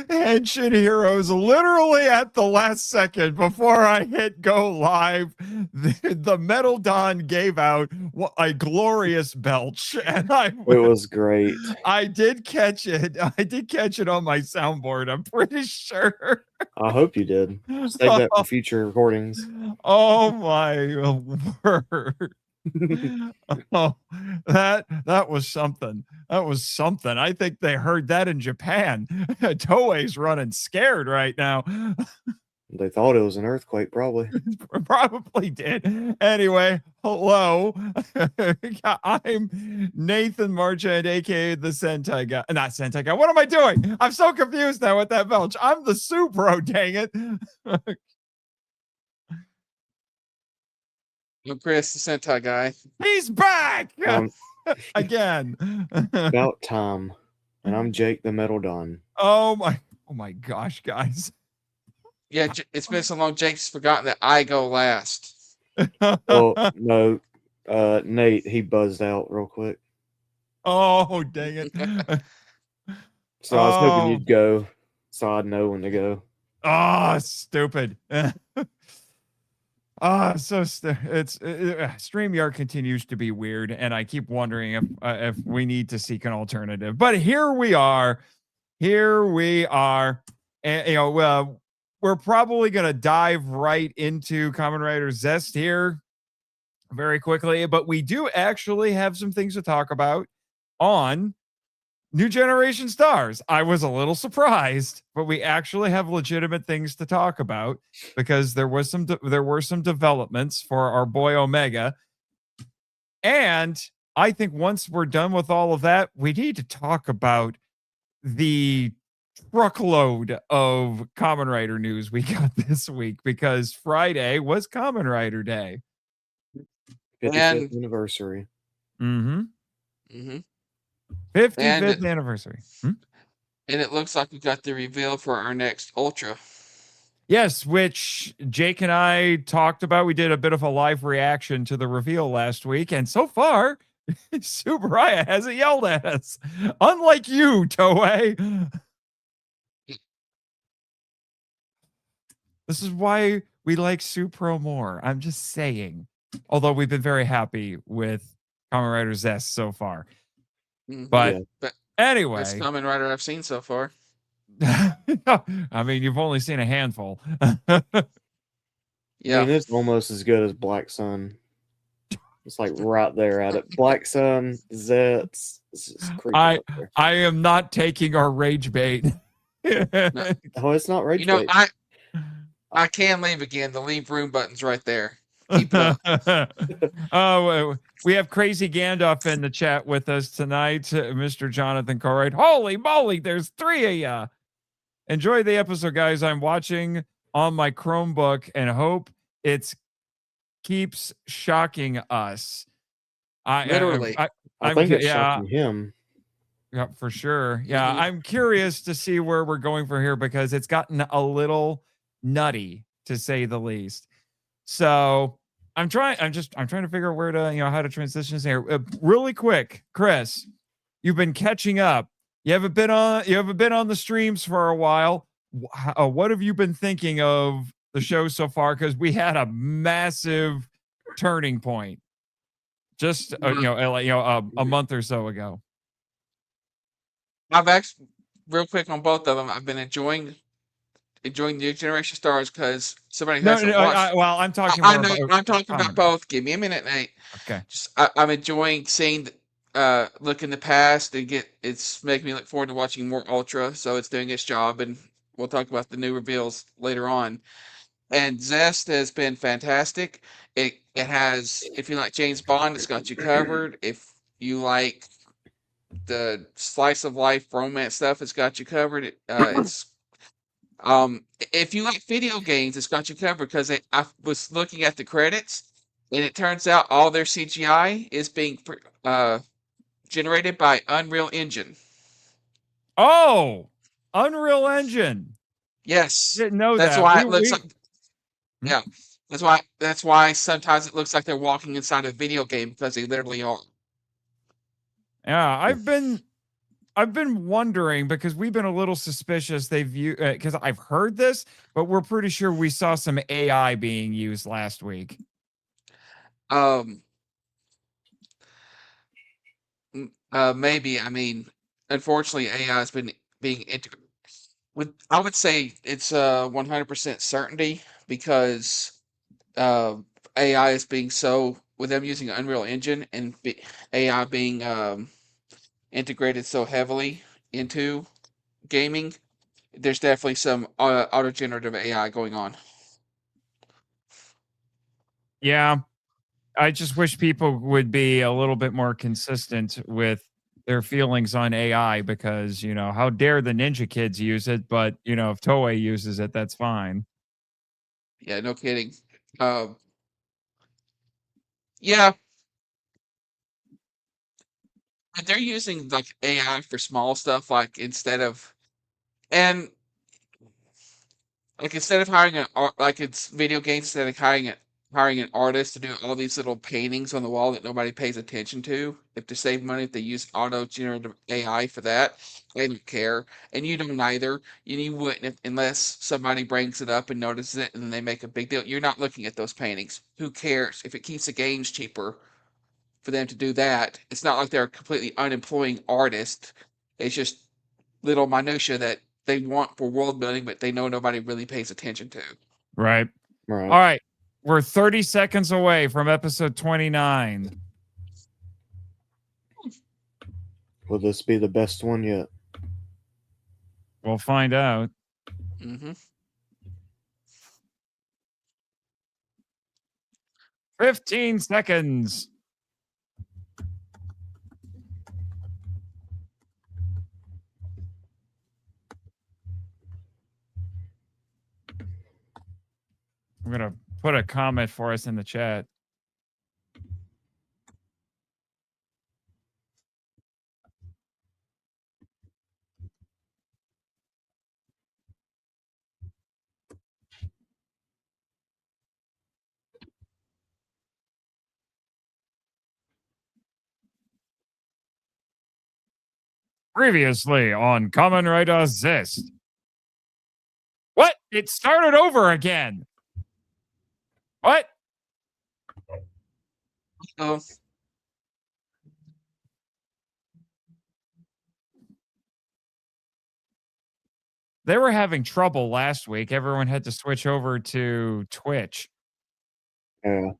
Henshin Heroes, literally at the last second before I hit go live, the Metal Don gave out a glorious belch, and It was great. I did catch it. I did catch it on my soundboard. I'm pretty sure. I hope you did. Save that for future recordings. Oh my word. Oh, that was something. That was something. I think they heard that in Japan. Toei's running scared right now. They thought it was an earthquake, probably. Probably did. Anyway, hello. I'm Nathan Marchand, aka the Sentai Guy. Not Sentai Guy. What am I doing? I'm so confused now with that belch. I'm the Supro, dang it. I'm Chris, the Sentai Guy. He's back again. About time. And I'm Jake, the Metal Don. Oh my gosh, guys. Yeah, it's been so long, Jake's forgotten that I go last. Well, no, Nate, he buzzed out real quick. Oh, dang it. So I was hoping you'd go, so I'd know when to go. Oh, stupid. StreamYard continues to be weird, and I keep wondering if we need to seek an alternative. But here we are. And we're probably going to dive right into Kamen Rider ZEZTZ here very quickly, but we do actually have some things to talk about on New Generation Stars. I was a little surprised, but we actually have legitimate things to talk about because there were some developments for our boy Omega. And I think once we're done with all of that, we need to talk about the truckload of Kamen Rider news we got this week, because Friday was Kamen Rider Day. 55th anniversary. 55th anniversary. And it looks like we got the reveal for our next Ultra. Yes, which Jake and I talked about. We did a bit of a live reaction to the reveal last week, and so far, Subaraya hasn't yelled at us. Unlike you, Toei. This is why we like Supro more. I'm just saying. Although we've been very happy with Kamen Rider ZEZTZ so far. But anyway. Best Kamen Rider I've seen so far. I mean, you've only seen a handful. Yeah. I mean, it's almost as good as Black Sun. It's like right there at it. Black Sun, ZEZTZ. It's just creepy. I am not taking our rage bait. No, it's not rage bait. I can leave again. The leave room button's right there. Oh, we have Crazy Gandalf in the chat with us tonight, Mr. Jonathan Corright. Holy moly, there's 3 of ya. Enjoy the episode, guys. I'm watching on my Chromebook and hope it keeps shocking us. Literally. I think it's shocking him. Yeah, for sure. Yeah, I'm curious to see where we're going from here because it's gotten a little nutty, to say the least. So I'm trying to figure out where to, how to transition this here. Really quick, Chris, you've been catching up. You haven't been on the streams for a while. What have you been thinking of the show so far? Because we had a massive turning point just a month or so ago. I've actually, real quick on both of them, I've been enjoying New Generation Stars because somebody hasn't watched. I'm talking. I'm talking about both. Give me a minute, Nate. Okay. I'm enjoying seeing, look in the past and it's making me look forward to watching more Ultra. So it's doing its job, and we'll talk about the new reveals later on. And ZEZTZ has been fantastic. It has, if you like James Bond, it's got you covered. If you like the slice of life romance stuff, it's got you covered. If you like video games, it's got you covered because I was looking at the credits and it turns out all their CGI is being generated by Unreal Engine. Oh, Unreal Engine. Yes. Didn't know that's that. Why it looks like. Yeah. That's why sometimes it looks like they're walking inside a video game because they literally are. Yeah, I've been I've been wondering because we've been a little suspicious they've used because I've heard this, but we're pretty sure we saw some AI being used last week. Um, Maybe. I mean, unfortunately, AI has been being integrated. I would say it's 100% certainty because uh, AI is being so with them using Unreal Engine and AI being integrated so heavily into gaming. There's definitely some auto-generative AI going on. Yeah, I just wish people would be a little bit more consistent with their feelings on AI because, how dare the Ninja Kids use it, but, if Toei uses it, that's fine. Yeah, no kidding. Um, yeah, but they're using like AI for small stuff, like and instead of hiring like it's video games, instead of hiring an artist to do all these little paintings on the wall that nobody pays attention to, if to save money, if they use auto generative AI for that, they don't care, and you don't either. You wouldn't unless somebody brings it up and notices it, and then they make a big deal. You're not looking at those paintings. Who cares if it keeps the games cheaper for them to do that? It's not like they're a completely unemploying artist. It's just little minutia that they want for world building, but they know nobody really pays attention to. Right. Right. All right. We're 30 seconds away from episode 29. Will this be the best one yet? We'll find out. Mm-hmm. 15 seconds. I'm going to put a comment for us in the chat. Previously on Kamen Rider ZEZTZ. What? It started over again. What? Oh, They were having trouble last week. Everyone had to switch over to Twitch. Yeah.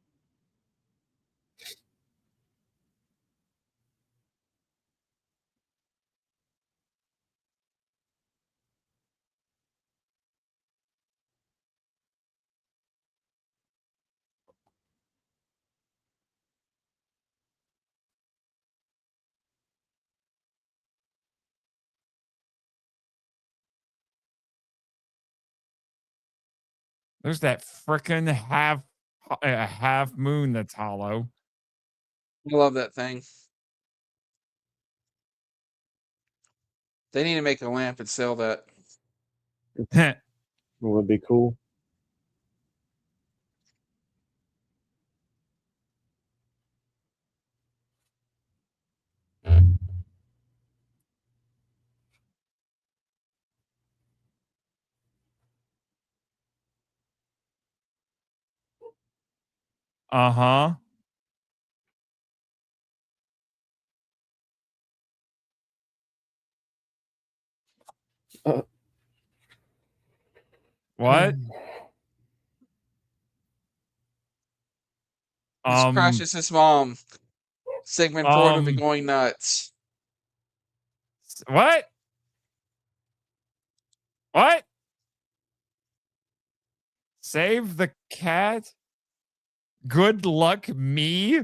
There's that frickin' half moon that's hollow. I love that thing. They need to make a lamp and sell that. Would be cool. Uh-huh. What? This crashes his mom. Sigmund Freud would be going nuts. What? What? Save the cat? Good luck me?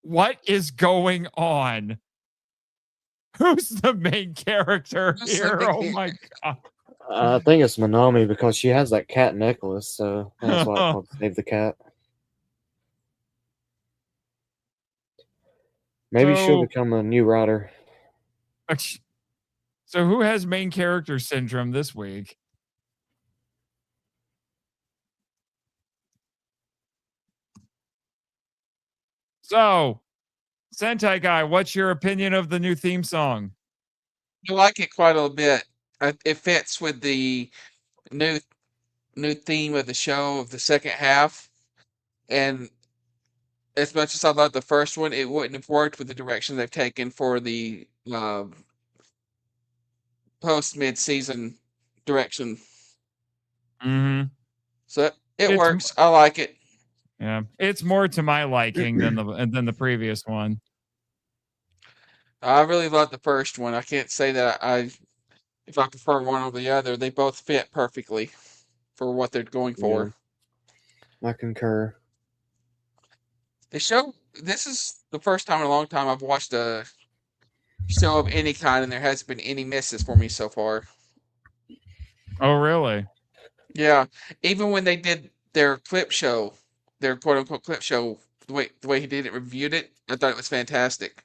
What is going on? Who's the main character Who's the here? main Oh my god. I think it's Manami because she has that cat necklace, so that's why it's called Save the Cat. Maybe she'll So, become a new writer. so who has main character syndrome this week? So, Sentai Guy, what's your opinion of the new theme song? I like it quite a bit. It fits with the new new theme of the show of the second half, and as much as I love the first one, it wouldn't have worked with the direction they've taken for the post mid season direction. Mm-hmm. So it It's works. I like it. yeah, it's more to my liking than the previous one. I really love the first one. I can't say that if I prefer one or the other. They both fit perfectly for what they're going Yeah, for. I concur. The show. This is the first time in a long time I've watched a show of any kind, and there hasn't been any misses for me so far. Oh, really? Yeah, even when they did their clip show, their quote unquote clip show, the way he did it, reviewed it, I thought it was fantastic.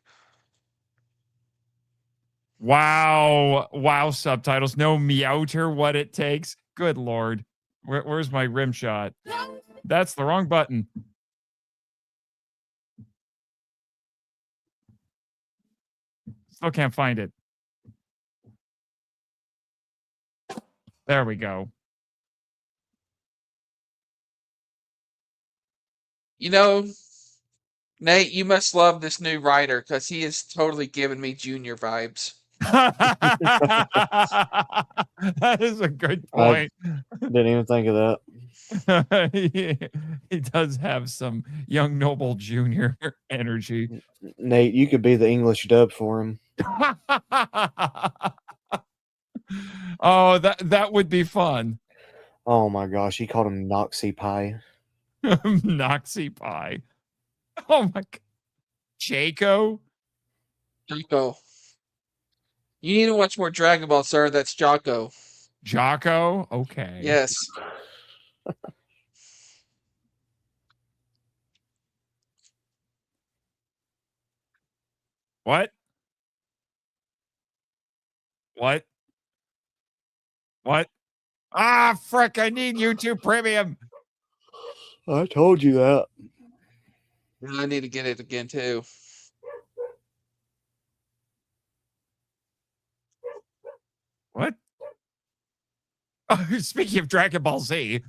Wow. Wow, subtitles. No meowter what it takes. Good lord. Where's my rim shot? That's the wrong button. Still can't find it. There we go. You know, Nate, you must love this new writer because he is totally giving me Junior vibes. That is a good I point. didn't even think of that. He does have some young noble junior energy. Nate, you could be the English dub for him. Oh, that would be fun. Oh my gosh, he called him Noxy Pie. Noxy pie. Oh my god. Jaco? Jocko. You need to watch more Dragon Ball, sir. That's Jocko. Jocko? Okay. Yes. What? What? What? Ah, frick, I need YouTube Premium. I told you that. I need to get it again too. What? Oh, speaking of Dragon Ball Z.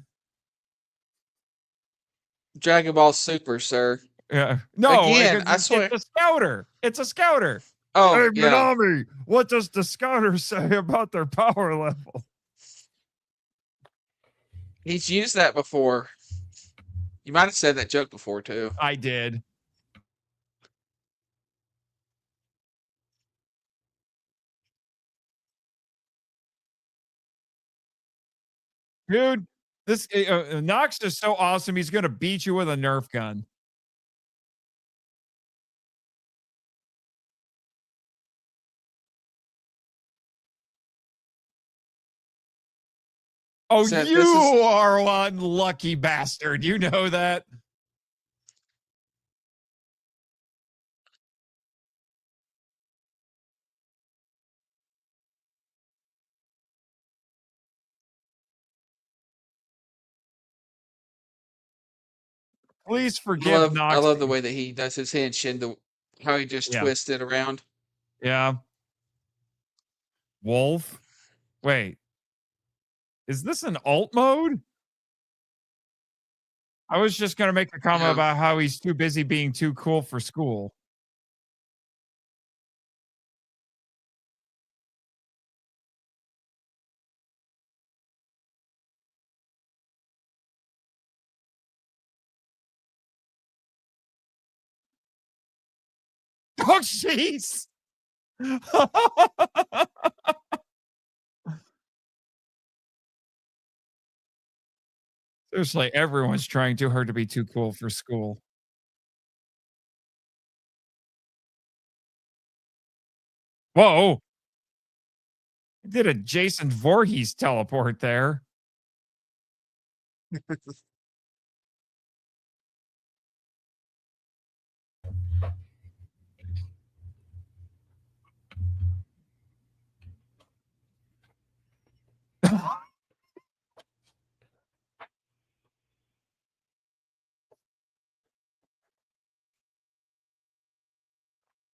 Dragon Ball Super, sir. Yeah. No, Again, because I it's swear. a scouter. It's a scouter. Oh, Hey, yeah. Minami, what does the scouter say about their power level? He's used that before. You might have said that joke before too. I did. Dude, this Nox is so awesome. He's going to beat you with a Nerf gun. Oh, So you this is are one lucky bastard. You know that. Please forgive I Nox. love the way that he does his henshin, how he just Yeah. twists it around. Yeah. Wolf. Wait. Is this an alt mode? I was just going to make a comment Yeah. about how he's too busy being too cool for school. Oh, jeez. Seriously, everyone's trying too hard to be too cool for school. Whoa. Did a Jason Voorhees teleport there.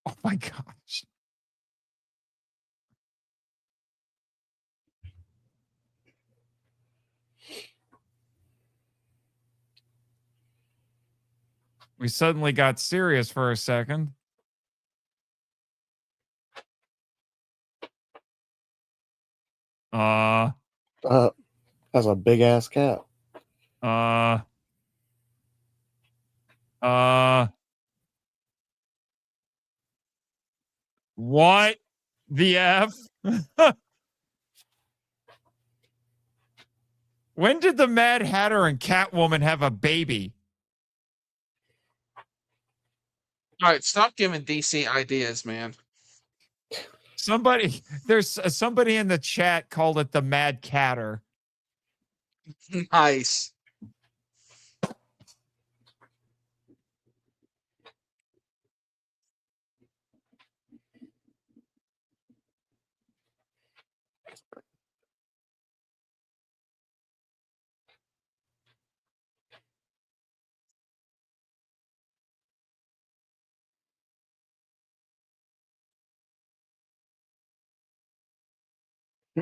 Oh my gosh. We suddenly got serious for a second. That's a big ass cat. What the F? When did the Mad Hatter and Catwoman have a baby? All right, stop giving DC ideas, man. There's somebody in the chat called it the Mad Catter. Nice.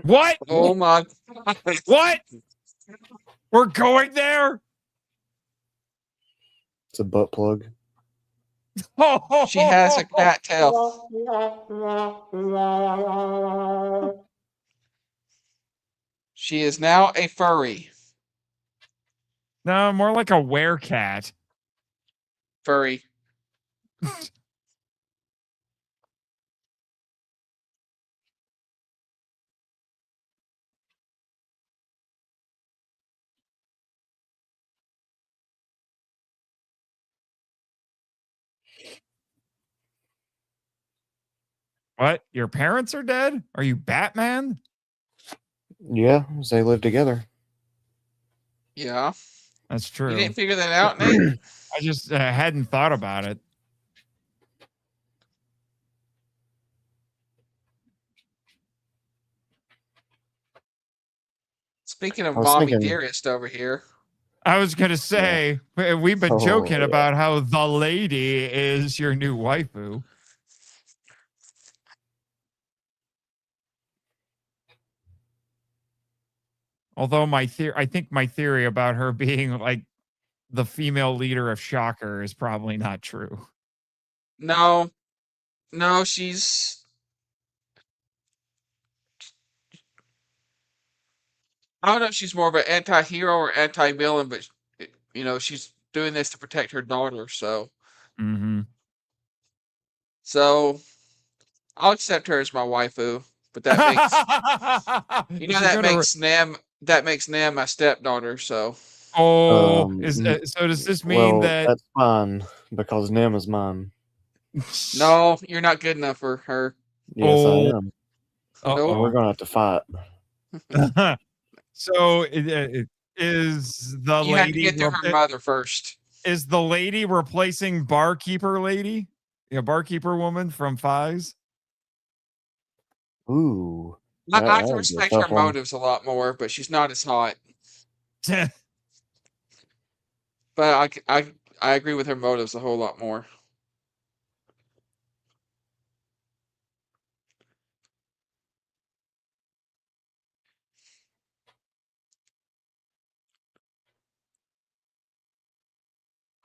What? Oh my God. What? We're going there? It's a butt plug. She has a cat tail. She is now a furry. No, more like a werecat. Furry. What? Your parents are dead? Are you Batman? Yeah, they live together. Yeah. That's true. You didn't figure that out, Nate? I just hadn't thought about it. Speaking of I was mommy thinking- dearest over here. I was going to say, we've been Oh, joking yeah. about how the lady is your new waifu. Although I think my theory about her being like the female leader of Shocker is probably not true. No. No, she's... I don't know if she's more of an anti-hero or anti-villain, but, you know, she's doing this to protect her daughter, so... Mm-hmm. So, I'll accept her as my waifu, but that makes... You know, that makes Nam my stepdaughter, so... Oh, so does this mean that... That's fine, because Nim is mine. No, you're not good enough for her. Yes, I am. Nope. And we're going to have to fight. So is the You have to lady... get to her mother first. Is the lady replacing barkeeper lady? Yeah, barkeeper woman from Fives? Ooh. I can respect her motives a lot more, but she's not as hot. But I agree with her motives a whole lot more.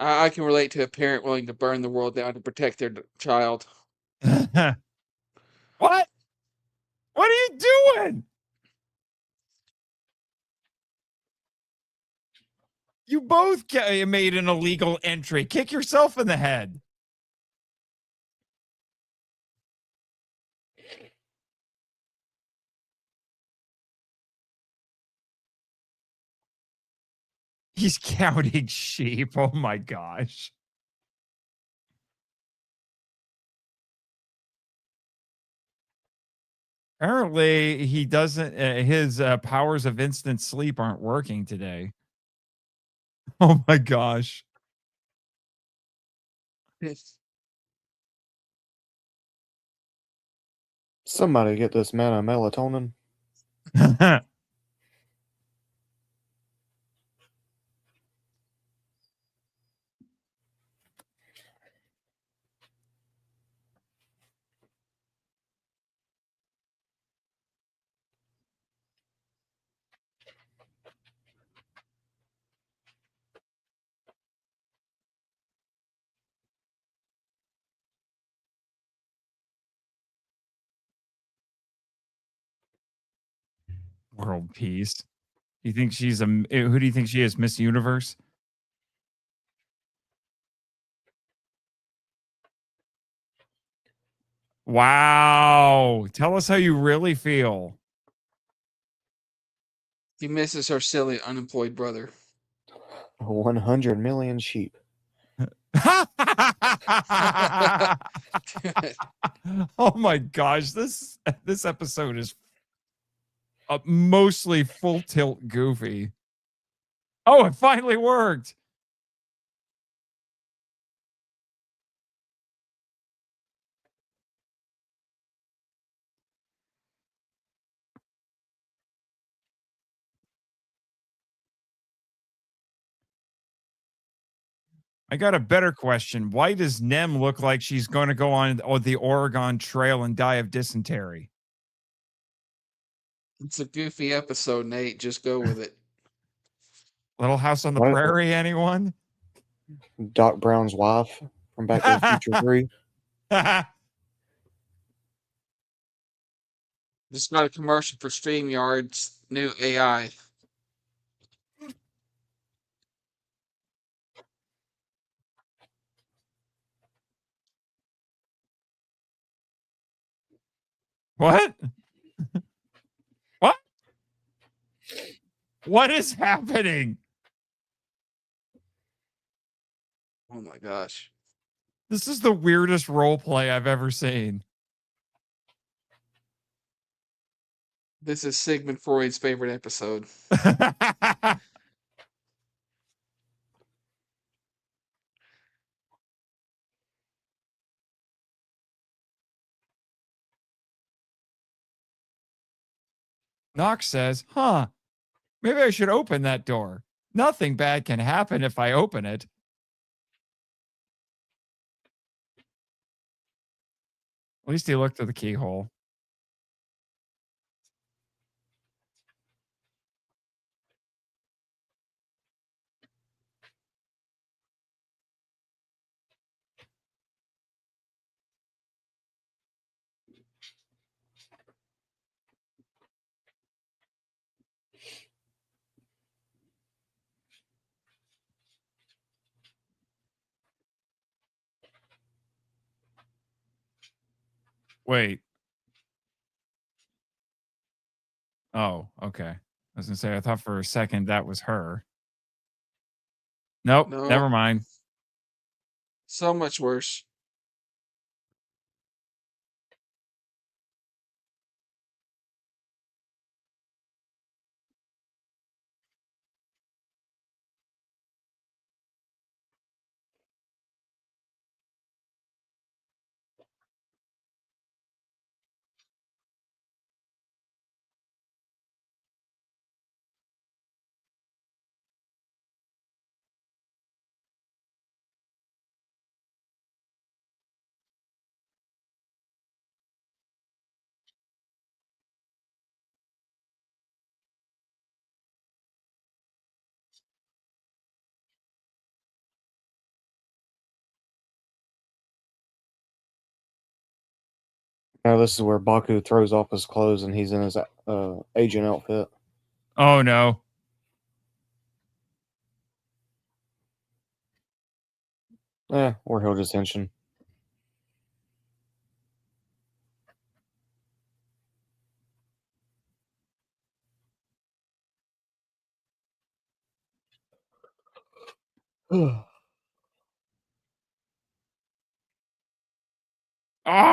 I can relate to a parent willing to burn the world down to protect their child. What? What are you doing? You both made an illegal entry. Kick yourself in the head. He's counting sheep. Oh my gosh. Apparently, he doesn't. His powers of instant sleep aren't working today. Oh my gosh. Somebody get this man a melatonin. World peace. You think she's who do you think she is? Miss Universe? Wow. Tell us how you really feel. He misses her silly unemployed brother. 100 million sheep. Oh my gosh, this episode is mostly full tilt goofy. Oh, it finally worked. I got a better question. Why does Nem look like she's going to go on the Oregon Trail and die of dysentery? It's a goofy episode, Nate. Just go with it. Little House on the What? Prairie, anyone? Doc Brown's wife from Back to the Future 3. Just got a commercial for StreamYard's new AI. What? What? What is happening? Oh my gosh. This is the weirdest role play I've ever seen. This is Sigmund Freud's favorite episode. Knox says, huh, maybe I should open that door. Nothing bad can happen if I open it. At least he looked through the keyhole. Wait. Oh, okay. I was going to say, I thought for a second that was her. Nope, No. never mind. So much worse. Now this is where Baku throws off his clothes and he's in his agent outfit. Oh, no. Or he'll detention. Oh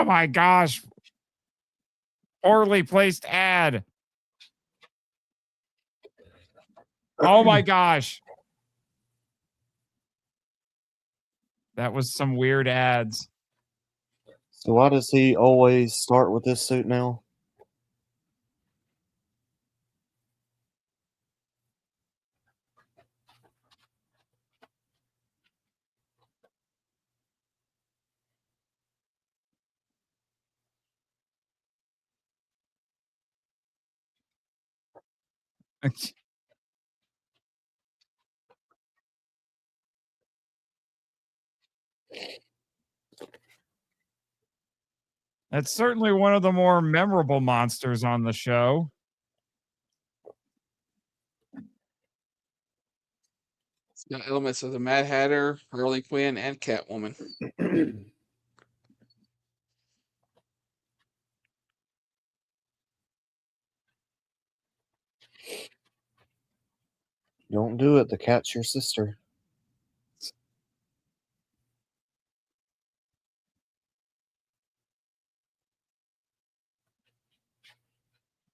my gosh. Poorly placed ad. Oh my gosh. That was some weird ads. So why does he always start with this suit now? That's certainly one of the more memorable monsters on the show. Got elements of the Mad Hatter, Harley Quinn, and Catwoman. Don't do it. The cat's your sister.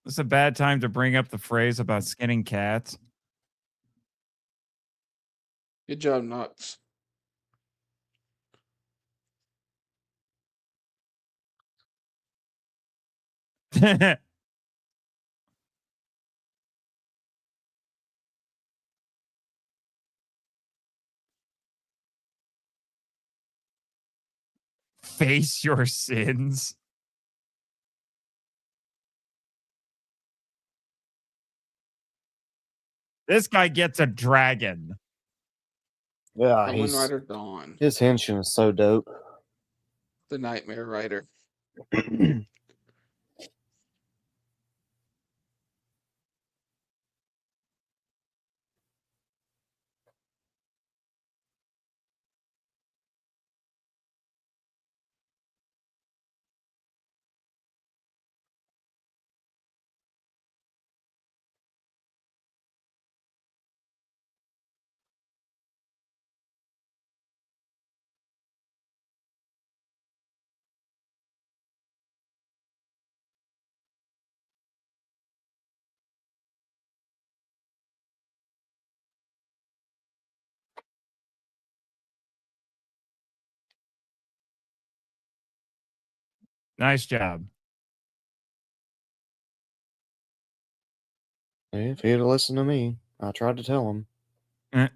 It's a bad time to bring up the phrase about skinning cats. Good job, Knox. Face your sins. This guy gets a dragon. Yeah, Kamen Rider Dawn, his henshin is so dope. the Nightmare Rider. Nice job. If he'd have listened to me, I tried to tell him. Eh.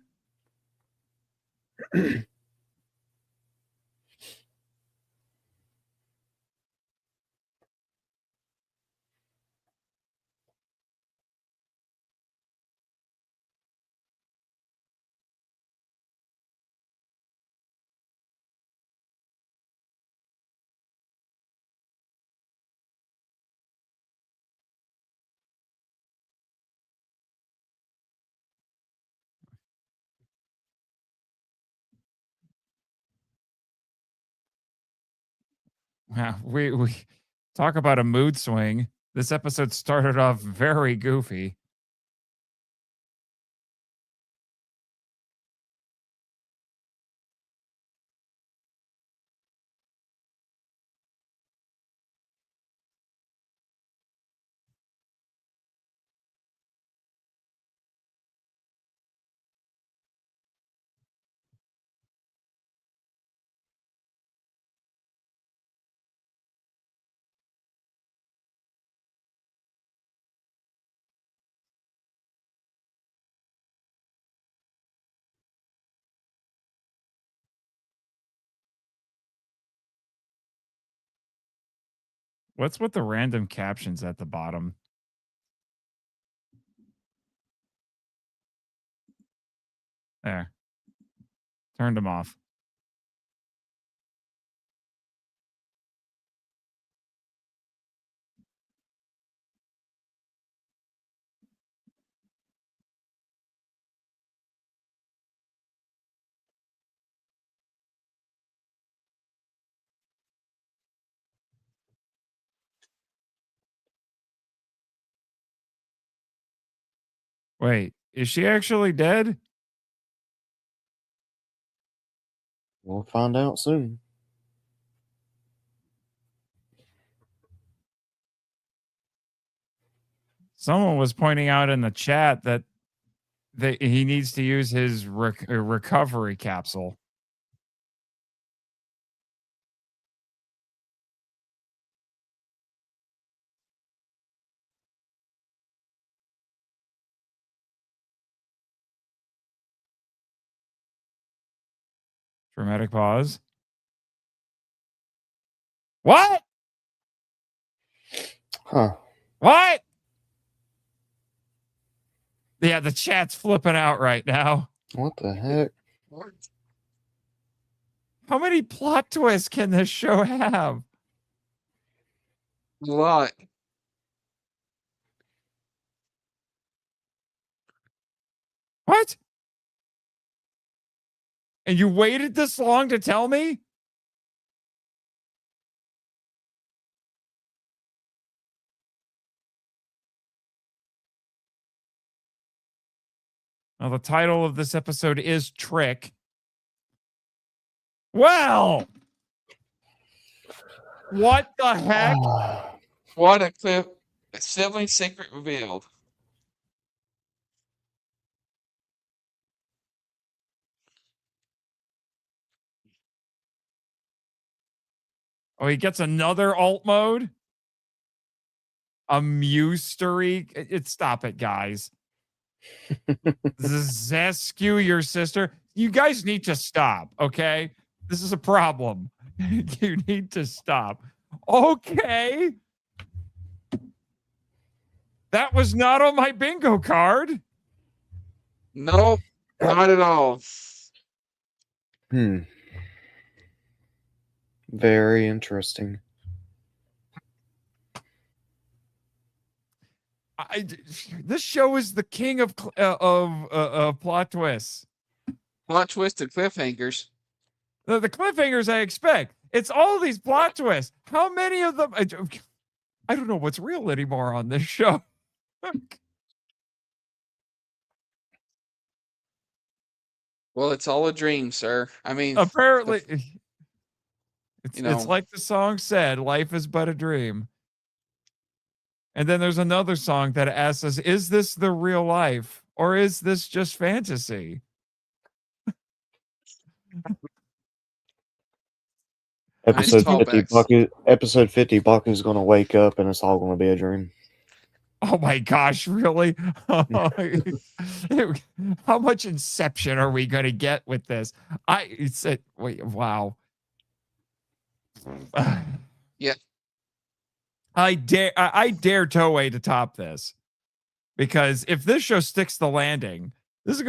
Wow, we talk about a mood swing. This episode started off very goofy. What's with the random captions at the bottom? There. Turned them off. Wait, is she actually dead? We'll find out soon. Someone was pointing out in the chat that he needs to use his recovery capsule. Dramatic pause. What? Huh. What? Yeah, the chat's flipping out right now. What the heck? How many plot twists can this show have? A lot. What? And you waited this long to tell me? Well, the title of this episode is Trick. Well, what the heck? What a clip. A sibling secret revealed. Oh, he gets another alt mode? A Mustery? Stop it, guys. Zescu your sister. You guys need to stop, okay? This is a problem. You need to stop. Okay. That was not on my bingo card. Nope, not at all. Very interesting. This show is the king of plot twists. Plot twist and cliffhangers. The cliffhangers I expect. It's all these plot twists. How many of them? I don't know what's real anymore on this show. Well, it's all a dream, sir. I mean, apparently, it's like the song said, life is but a dream. And then there's another song that asks us, is this the real life or is this just fantasy? Episode 50, Baku's going to wake up and it's all going to be a dream. Oh my gosh, really? How much Inception are we going to get with this? Wow. Yeah. I dare Toei to top this, because if this show sticks the landing, this is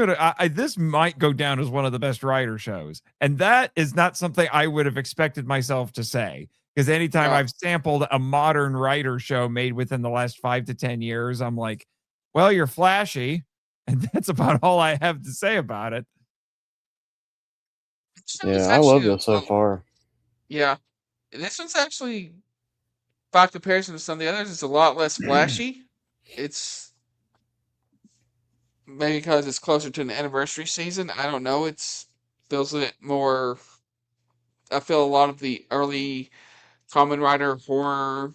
this might go down as one of the best writer shows, and that is not something I would have expected myself to say. Because anytime I've sampled a modern writer show made within the last 5 to 10 years, I'm like, well, you're flashy, and that's about all I have to say about it. Yeah, I love this so far. Yeah, this one's actually, by comparison to some of the others, it's a lot less flashy. It's maybe because it's closer to an anniversary season. I don't know. It feels a bit more. I feel a lot of the early Kamen Rider horror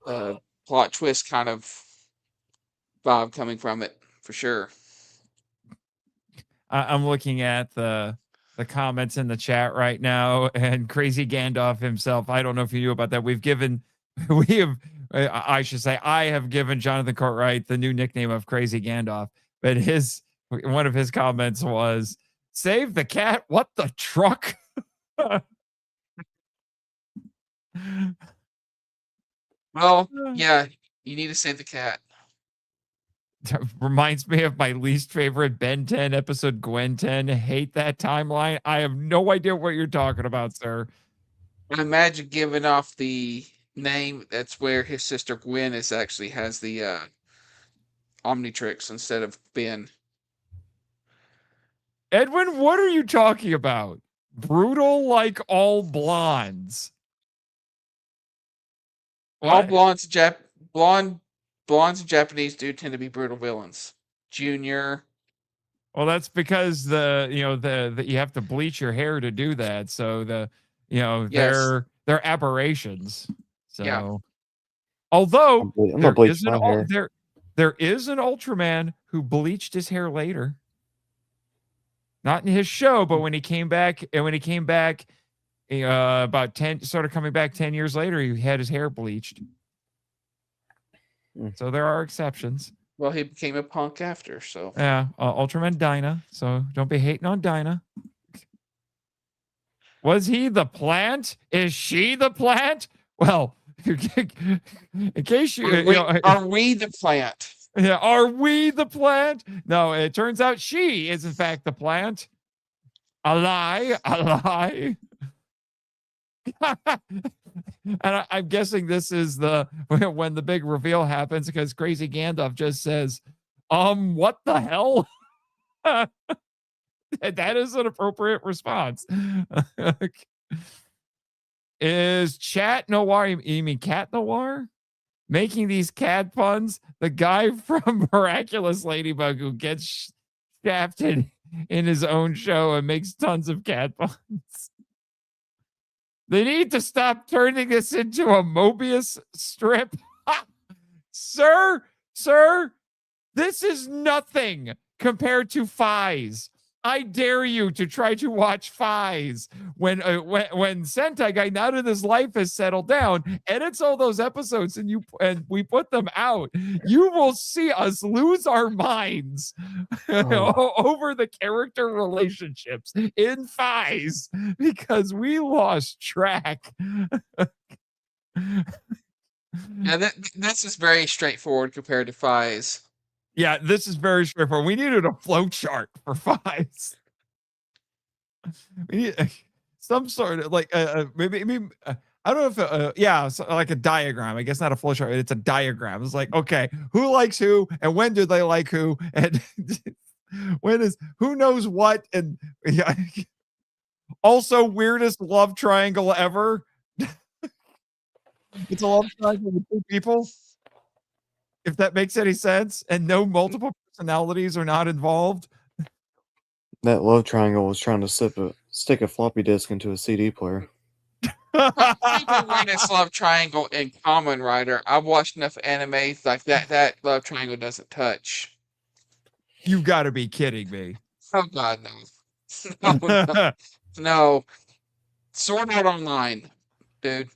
plot twist kind of vibe coming from it, for sure. I'm looking at the comments in the chat right now, and Crazy Gandalf himself, I don't know if you knew about that. I should say, I have given Jonathan Cartwright the new nickname of Crazy Gandalf, but one of his comments was, save the cat, what the truck? Well, yeah, you need to save the cat. Reminds me of my least favorite Ben 10 episode, Gwen 10. Hate that timeline. I have no idea what you're talking about, sir. I imagine giving off the name, that's where his sister Gwen actually has the Omnitrix instead of Ben. Edwin, what are you talking about? Brutal like all blondes. All blondes and Japanese do tend to be brutal villains. Junior. Well, that's because you have to bleach your hair to do that. So they're aberrations. So yeah. Although there is an Ultraman who bleached his hair later. Not in his show, but when he came back, about 10 years later, he had his hair bleached. So there are exceptions. Well, he became a punk after, so. Yeah, Ultraman Dyna. So don't be hating on Dyna. Was he the plant? Is she the plant? Well, in case you... Are we the plant? Yeah, are we the plant? No, it turns out she is, in fact, the plant. A lie. And I'm guessing this is when the big reveal happens, because Crazy Gandalf just says, what the hell? That is an appropriate response. Is Chat Noir, you mean Cat Noir? Making these cat puns? The guy from Miraculous Ladybug who gets shafted in his own show and makes tons of cat puns. They need to stop turning this into a Mobius strip. Sir, this is nothing compared to Fies. I dare you to try to watch Fies when Sentai Guy, now that his life has settled down, edits all those episodes and we put them out. You will see us lose our minds over the character relationships in Fies because we lost track. Yeah, this is very straightforward compared to Fies. Yeah, this is very straightforward. We needed a flow chart for Fies. We need some sort of like maybe I don't know if so like a diagram. I guess not a flow chart. It's a diagram. It's like, okay, who likes who and when do they like who and when is who knows what and yeah. Also, weirdest love triangle ever. It's a love triangle with two people. If that makes any sense, and no multiple personalities are not involved. That love triangle was trying to stick a floppy disk into a CD player. People run this love triangle in Kamen Rider. I've watched enough anime like that. That love triangle doesn't touch. You got to be kidding me. Oh God, no. No. No. Sword Art Online, dude.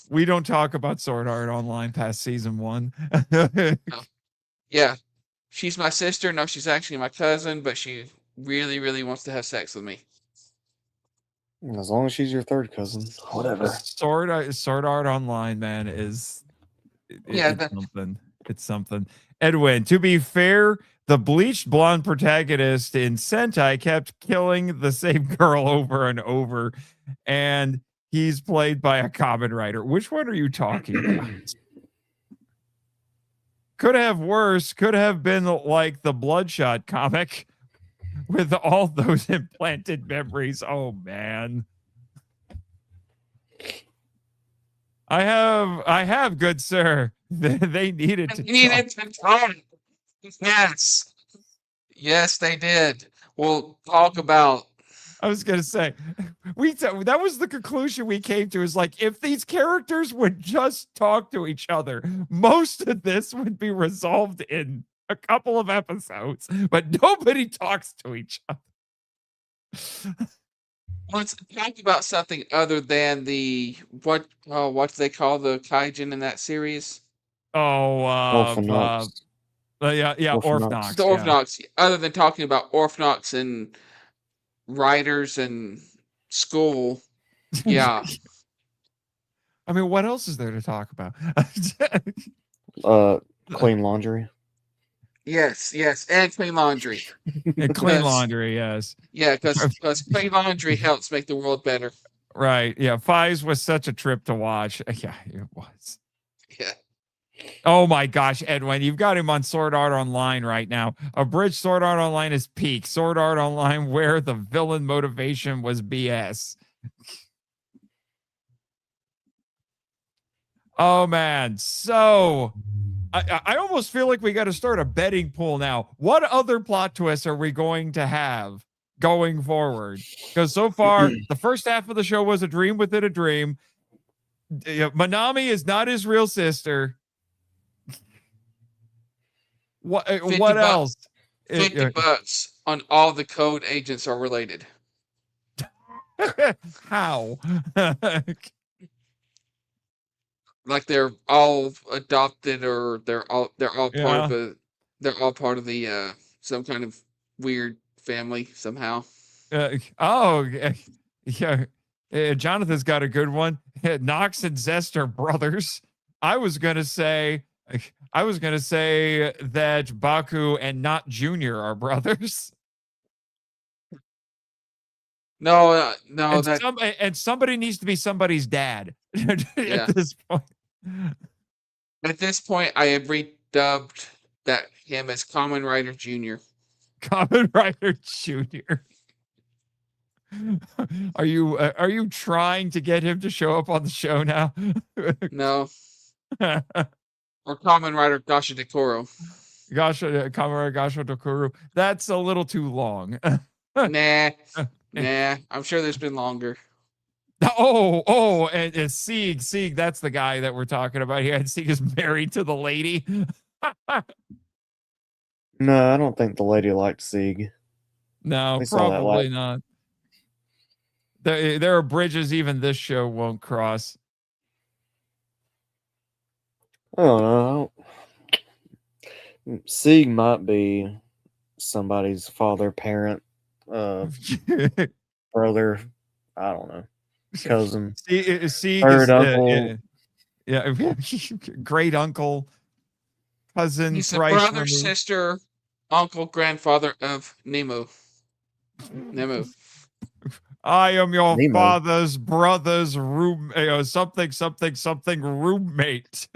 We don't talk about Sword Art Online past season 1. No. Yeah. She's my sister. No, she's actually my cousin, but she really, really wants to have sex with me. As long as she's your third cousin, whatever. Sword Art Online, man, it's something. It's something. Edwin, to be fair, the bleached blonde protagonist in Sentai kept killing the same girl over and over, and he's played by a Kamen Rider. Which one are you talking about? Could have worse. Could have been like the Bloodshot comic with all those implanted memories. Oh man. I have, good sir. They needed to talk. Yes. Yes, they did. We'll talk about. I was gonna say, that was the conclusion we came to. Is like, if these characters would just talk to each other, most of this would be resolved in a couple of episodes. But nobody talks to each other. Let's talk about something other than the what do they call the kaijin in that series? Orphanox. Yeah, Orphanox. The Orphanox. Yeah. Other than talking about Orphanox and writers and school, yeah. I mean, what else is there to talk about? Clean laundry. Yes, and clean laundry. And clean laundry, yes. Yeah, because clean laundry helps make the world better. Right. Yeah. Fies was such a trip to watch. Yeah, it was. Yeah. Oh my gosh, Edwin, you've got him on Sword Art Online right now. Abridged Sword Art Online is peak. Sword Art Online where the villain motivation was BS. Oh man. So I almost feel like we got to start a betting pool now. What other plot twists are we going to have going forward? Because so far, the first half of the show was a dream within a dream. Manami is not his real sister. What else? $50 on all the code agents are related. How? Like they're all adopted, or they're all part of the some kind of weird family somehow. Yeah. Jonathan's got a good one. Nox and Zest are brothers. I was gonna say that Baku and Not Junior are brothers. No, and somebody needs to be somebody's dad at this point. At this point, I have redubbed him as Kamen Rider Jr. Kamen Rider Jr. Are you trying to get him to show up on the show now? No, or Kamen Rider Gasha Dekoro. Kamara Gasho Tokuru. That's a little too long. Nah, nah. I'm sure there's been longer. And Sieg, that's the guy that we're talking about here. And Sieg is married to the lady. No, I don't think the lady liked Sieg. No, We saw that probably not. There are bridges even this show won't cross. I don't know. Sieg might be somebody's father, parent, brother. I don't know. Cousin. Sieg Third is uncle. great uncle, cousin, He's the thrice brother, removed. sister, uncle, grandfather of Nemo. Nemo. I am your Nemo. father's brother's room, something roommate.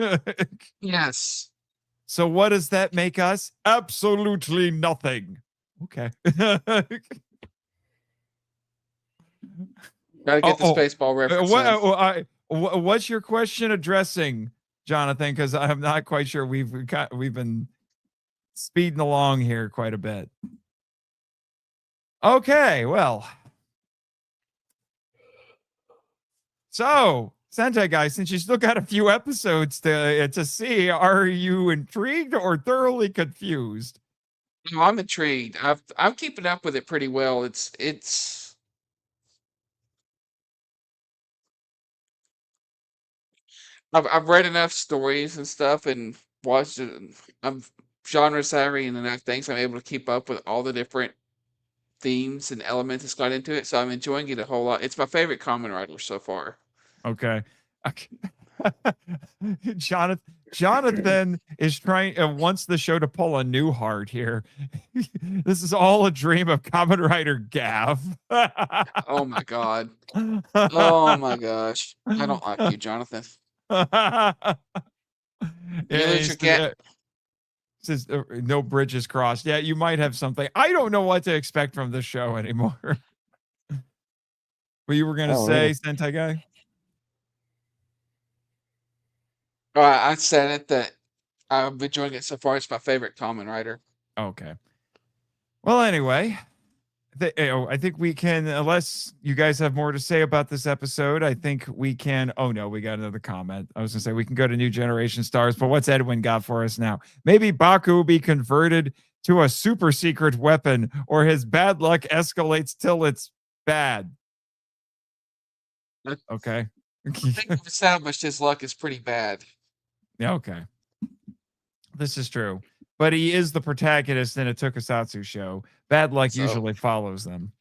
Yes. So what does that make us? Absolutely nothing. Okay. Gotta get the Spaceball reference in. What's your question addressing, Jonathan? Because I'm not quite sure. We've been speeding along here quite a bit. Okay, well. So, Sentai Guy, since you still got a few episodes to see, are you intrigued or thoroughly confused? No, I'm intrigued. I'm keeping up with it pretty well. I've read enough stories and stuff and watched it. I'm genre savvy and enough things. I'm able to keep up with all the different themes and elements that's got into it. So I'm enjoying it a whole lot. It's my favorite Kamen Rider so far. Okay. Jonathan is trying wants the show to pull a new heart here. This is all a dream of Kamen Rider Gav. Oh my god. Oh my gosh. I don't like you, Jonathan. You lose your get. Says no bridges crossed. Yeah, you might have something. I don't know what to expect from this show anymore. What you were gonna say, Sentai Guy? I said it that I'm enjoying it so far. It's my favorite Kamen Rider. Okay. Well, anyway, I think we can, unless you guys have more to say about this episode, I think we can. Oh, no, we got another comment. I was going to say we can go to New Generation Stars, but what's Edwin got for us now? Maybe Baku will be converted to a super secret weapon, or his bad luck escalates till it's bad. Okay. I think we've established his luck is pretty bad. Yeah, okay. This is true. But he is the protagonist in a tokusatsu show. Bad luck usually follows them.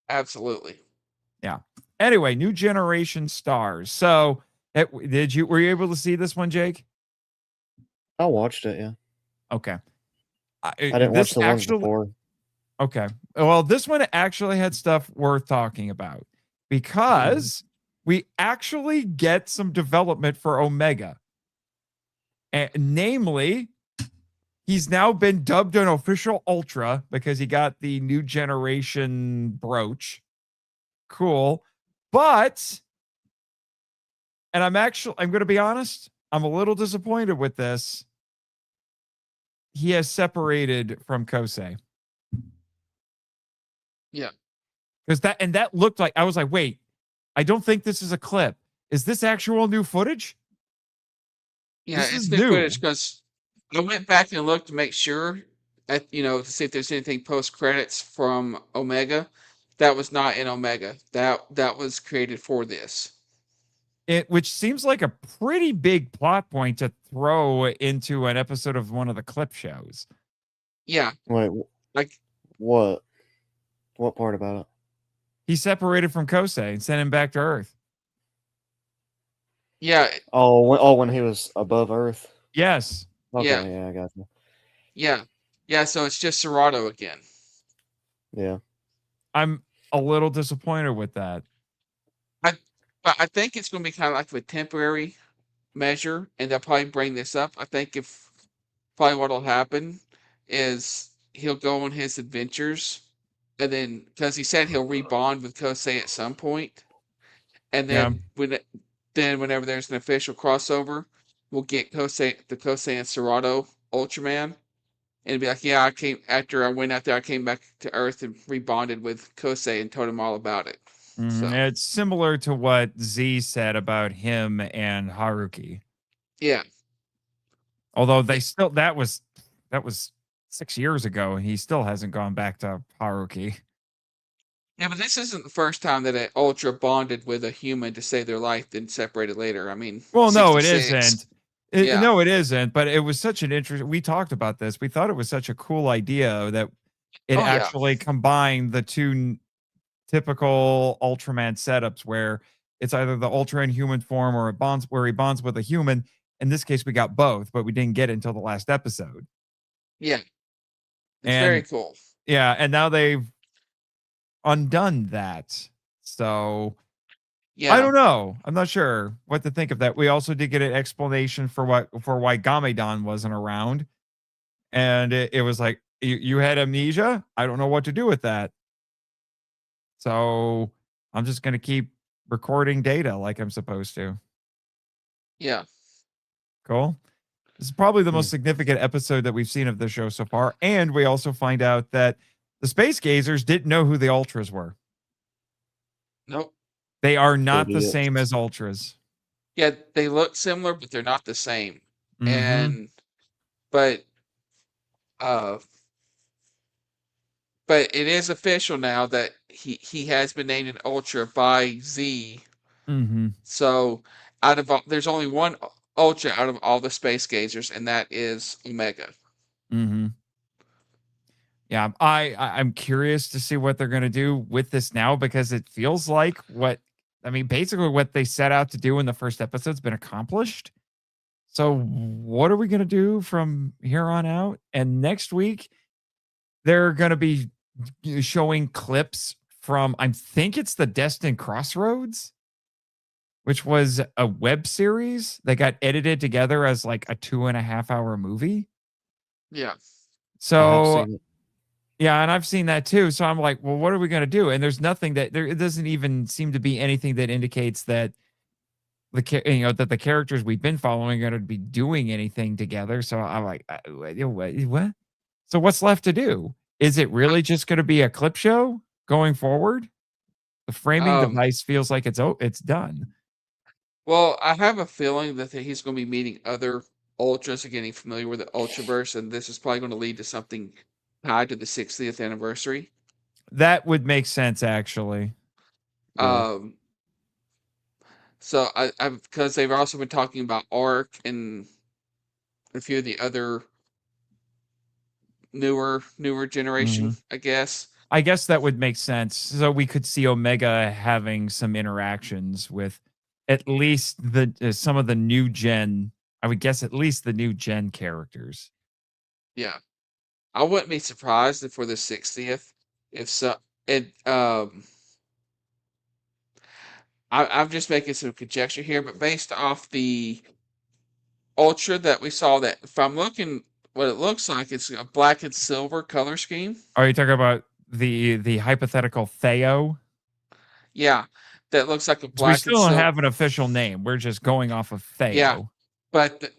Absolutely. Yeah. Anyway, New Generation Stars. So, were you able to see this one, Jake? I watched it, yeah. Okay. I didn't watch the ones before. Okay. Well, this one actually had stuff worth talking about because we actually get some development for Omega. And namely, he's now been dubbed an official Ultra because he got the New Generation brooch. Cool. But, and I'm going to be honest, I'm a little disappointed with this. He has separated from Kosei. Yeah. Because that looked like, I was like, wait, I don't think this is a clip. Is this actual new footage? Yeah, it's new footage because I went back and looked to make sure, to see if there's anything post credits from Omega. That was not in Omega. That was created for this. Which seems like a pretty big plot point to throw into an episode of one of the clip shows. Yeah. Wait, like what? What part about it? He separated from Kosei and sent him back to Earth. Yeah. When he was above Earth? Yes. Okay, yeah, I got you. Yeah. Yeah, so it's just Serato again. Yeah. I'm a little disappointed with that. I think it's going to be kind of like a temporary measure, and they'll probably bring this up. I think probably what'll happen is he'll go on his adventures and then because he said he'll rebond with Kosei at some point, and Yeah. then whenever there's an official crossover, we'll get the Kosei and Serato Ultraman, and be like, yeah, I came after I went out there, I came back to Earth and rebonded with Kosei and told him all about it. So It's similar to what Z said about him and Haruki. yeah, Although they still that was 6 years ago, and he still hasn't gone back to Haruki. yeah, but this isn't the first time that an Ultra bonded with a human to save their life, then separated later. I mean, Well, no, it 66. isn't. Yeah. No, it isn't. But it was such an interest. We talked about this. We thought it was such a cool idea that it Oh yeah. actually combined the two typical Ultraman setups, where it's either the Ultra in human form or where he bonds with a human. In this case, we got both, but we didn't get it until the last episode. Yeah. It's very And cool. yeah, and now they've undone that. So Yeah. I don't know. I'm not sure what to think of that. We also did get an explanation for why Gamedan wasn't around. And it was like, you had amnesia? I don't know what to do with that. So I'm just gonna keep recording data like I'm supposed to. Yeah. Cool. This is probably the Hmm. most significant episode that we've seen of the show so far. And we also find out that the Space Gazers didn't know who the Ultras were. Nope. They are not the Idiots. same as Ultras. Yeah, they look similar, but they're not the same. Mhm. But uh but it is official now that he has been named an Ultra by Z. Mhm. So there's only one Ultra out of all the Space Gazers, and that is Omega. Mhm. Yeah, I'm curious to see what they're going to do with this now, because it feels like basically what they set out to do in the first episode's been accomplished. So what are we going to do from here on out? And next week they're going to be showing clips from, I think it's the Destined Crossroads, which was a web series that got edited together as like a 2.5 hour movie. Yeah. I have So seen it. yeah, and I've seen that too. So I'm like, well, what are we going to do? And there's nothing it doesn't even seem to be anything that indicates that that the characters we've been following are going to be doing anything together. So I'm like, what? So what's left to do? Is it really just going to be a clip show going forward? The framing device feels like it's done. Well, I have a feeling that he's going to be meeting other Ultras and getting familiar with the Ultraverse, and this is probably going to lead to something tied to the 60th anniversary. That would make sense, actually. Yeah. So because they've also been talking about Arc and a few of the other newer generation, I guess. I guess that would make sense. So we could see Omega having some interactions with at least some of the new gen. I would guess at least the new gen characters. Yeah, I wouldn't be surprised if for the 60th, if so, it I'm just making some conjecture here, but based off the Ultra that we saw, that if I'm looking, what it looks like, it's a black and silver color scheme. Are you talking about the hypothetical Theo? Yeah, that looks like a 'Cause we black and still don't silver. have an official name. We're just going off of Yeah, Theo. but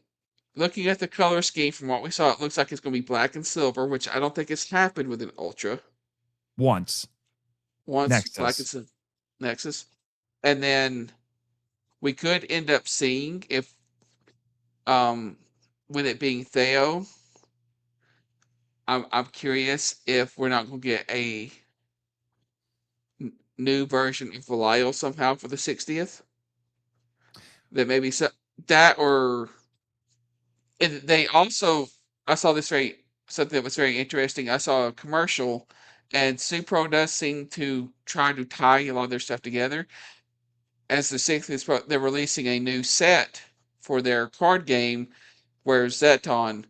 looking at the color scheme from what we saw, it looks like it's going to be black and silver, which I don't think has happened with an Ultra. Once. Once black and Nexus. silver Nexus, and then we could end up seeing if with it being Theo, I'm curious if we're not going to get a new version of Belial somehow for the 60th. That maybe that, or they also, I saw something that was very interesting. I saw a commercial, and Supro does seem to try to tie a lot of their stuff together. As the 60th, they're releasing a new set for their card game where Zeton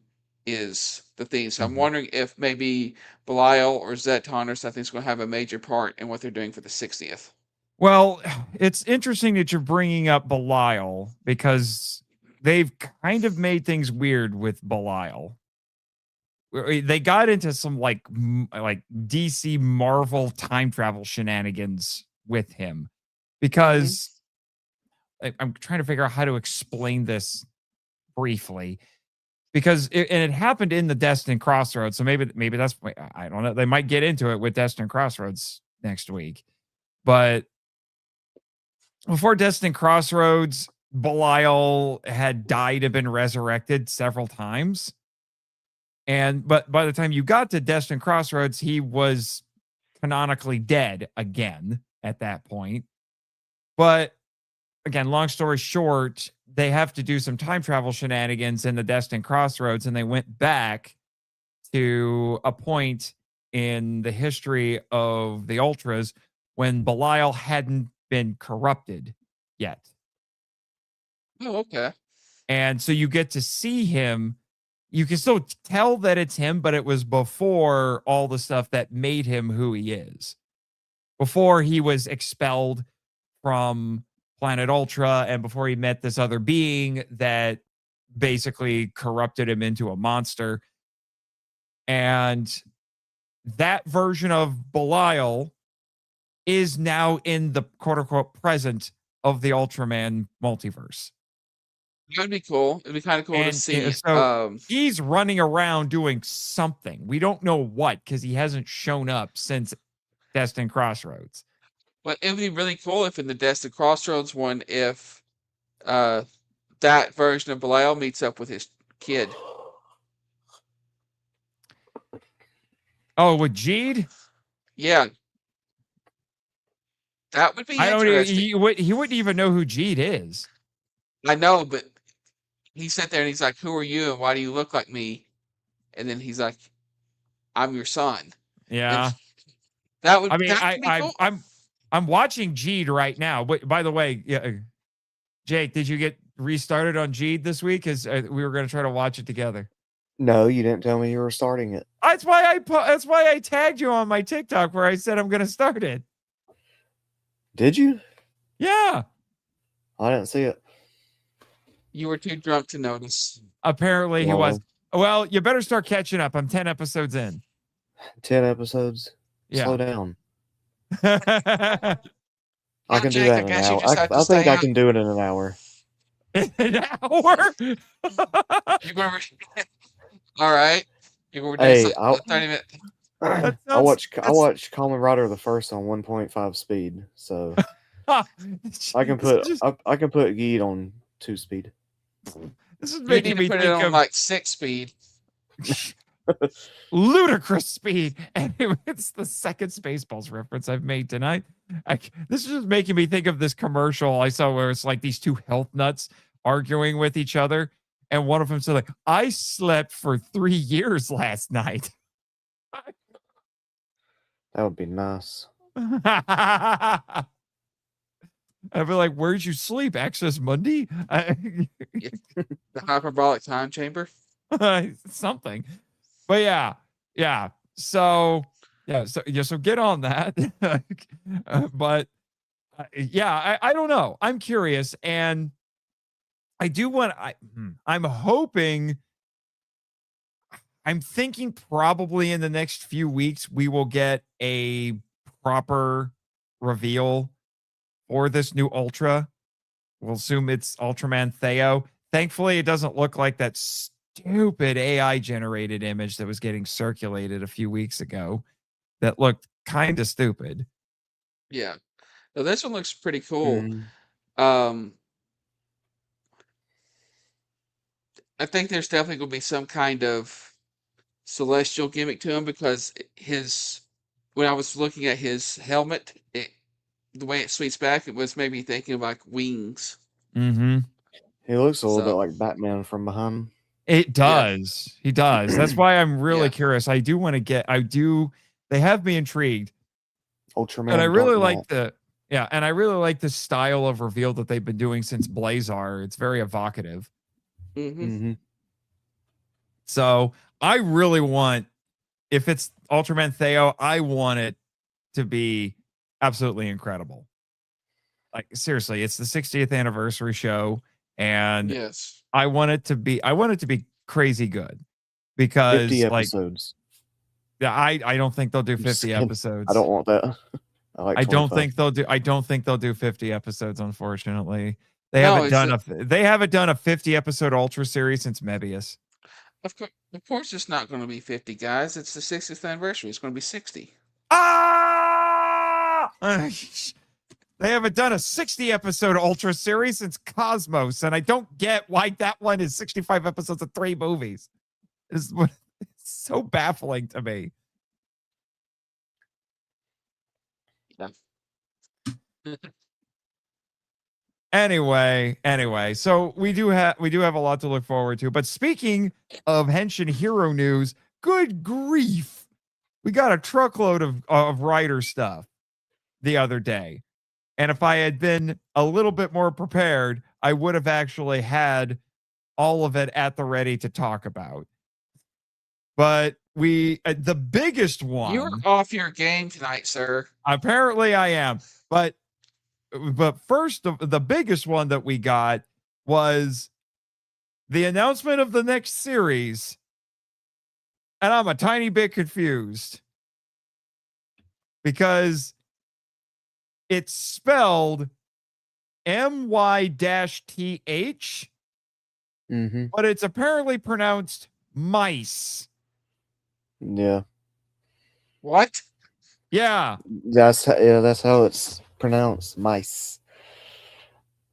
is the theme. So I'm wondering if maybe Belial or Zeton or something's going to have a major part in what they're doing for the 60th. Well, it's interesting that you're bringing up Belial, because they've kind of made things weird with Belial. they got into some like DC Marvel time travel shenanigans with him because I'm trying to figure out how to explain this briefly because it happened in the Destin Crossroads. So maybe that's, I don't know. They might get into it with Destin Crossroads next week, but before Destin Crossroads, Belial had died and been resurrected several times. But by the time you got to Destin Crossroads, he was canonically dead again at that point. But again, long story short, they have to do some time travel shenanigans in the Destin Crossroads, and they went back to a point in the history of the Ultras when Belial hadn't been corrupted yet. Oh, okay. And so you get to see him. You can still tell that it's him, but it was before all the stuff that made him who he is. Before he was expelled from Planet Ultra and before he met this other being that basically corrupted him into a monster. And that version of Belial is now in the quote unquote present of the Ultraman multiverse. That'd be cool. It'd be kind of cool to see. So he's running around doing something. We don't know what because he hasn't shown up since Destin Crossroads. But it would be really cool if in the Destin Crossroads one, if that version of Belial meets up with his kid. Oh, with Jeed? Yeah. That would be interesting. He wouldn't even know who Jeed is. I know, but he sat there and he's like, "Who are you and why do you look like me?" And then he's like, "I'm your son." Yeah. And that would. I mean, that would be cool. I'm watching Jeed right now. But by the way, Jake, did you get restarted on Jeed this week? Because we were going to try to watch it together. No, you didn't tell me you were starting it. That's why I tagged you on my TikTok where I said I'm going to start it. Did you? Yeah. I didn't see it. You were too drunk to notice. Apparently he was. Well, you better start catching up. I'm 10 episodes in. 10 episodes? Yeah. Slow down. I can do that in an hour. I think I can do it in an hour. An hour? You're going to... All right. You're going to Hey, 30 minutes. I watched Kamen Rider the first on 1.5 speed, so I can put Geed on 2 speed. This is You making need to me put it think on of like 6 speed. ludicrous speed. And it's the second Spaceballs reference I've made tonight. This is just making me think of this commercial I saw where it's like these two health nuts arguing with each other. And one of them said, like, I slept for 3 years last night. That would be nice. I'd be like, where'd you sleep? Access Monday? The hyperbolic time chamber? Something. But yeah. So get on that. But I don't know. I'm curious, and I do want. I'm hoping. I'm thinking probably in the next few weeks we will get a proper reveal for this new Ultra. We'll assume it's Ultraman Theo. Thankfully, it doesn't look like that stupid AI generated image that was getting circulated a few weeks ago that looked kind of stupid. Yeah. So this one looks pretty cool. Mm. I think there's definitely going to be some kind of celestial gimmick to him because when I was looking at his helmet, the way it sweeps back, it was maybe thinking of like wings. Mm-hmm. He looks a little bit like Batman from behind. It does. Yeah. He does. That's why I'm really curious. They have me intrigued. Ultraman. And I really like the style of reveal that they've been doing since Blazar. It's very evocative. Mm-hmm. So I really want, if it's Ultraman Theo, I want it to be absolutely incredible. Like seriously, it's the 60th anniversary show, and yes, I want it to be crazy good, because 50 episodes. Yeah, I don't think they'll do 50 episodes. I don't want that. I don't think they'll do 50 episodes, unfortunately. They haven't done a 50 episode Ultra series since Mebius. Of course it's not going to be 50, guys. It's the 60th anniversary. It's going to be 60. Ah! They haven't done a 60 episode Ultra series since Cosmos, and I don't get why that one is 65 episodes of 3 movies. It's so baffling to me. Yeah. Anyway, so we do have a lot to look forward to. But speaking of Henshin Hero news, good grief, we got a truckload of writer stuff the other day, and if I had been a little bit more prepared, I would have actually had all of it at the ready to talk about. But the biggest one. You're off your game tonight, sir. Apparently, I am, but first, the biggest one that we got was the announcement of the next series. And I'm a tiny bit confused because it's spelled MY-TH, but it's apparently pronounced mice. Yeah. What? Yeah. That's how it's pronounced, mice.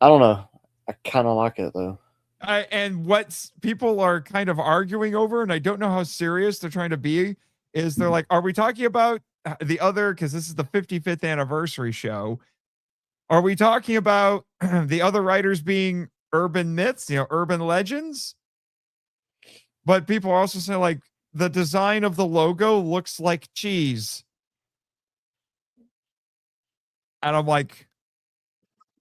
I don't know. I kind of like it though. And what people are kind of arguing over, and I don't know how serious they're trying to be, is they're like, are we talking about the other, because this is the 55th anniversary show, are we talking about the other writers being urban myths, urban legends? But people also say, like, the design of the logo looks like cheese. And I'm like,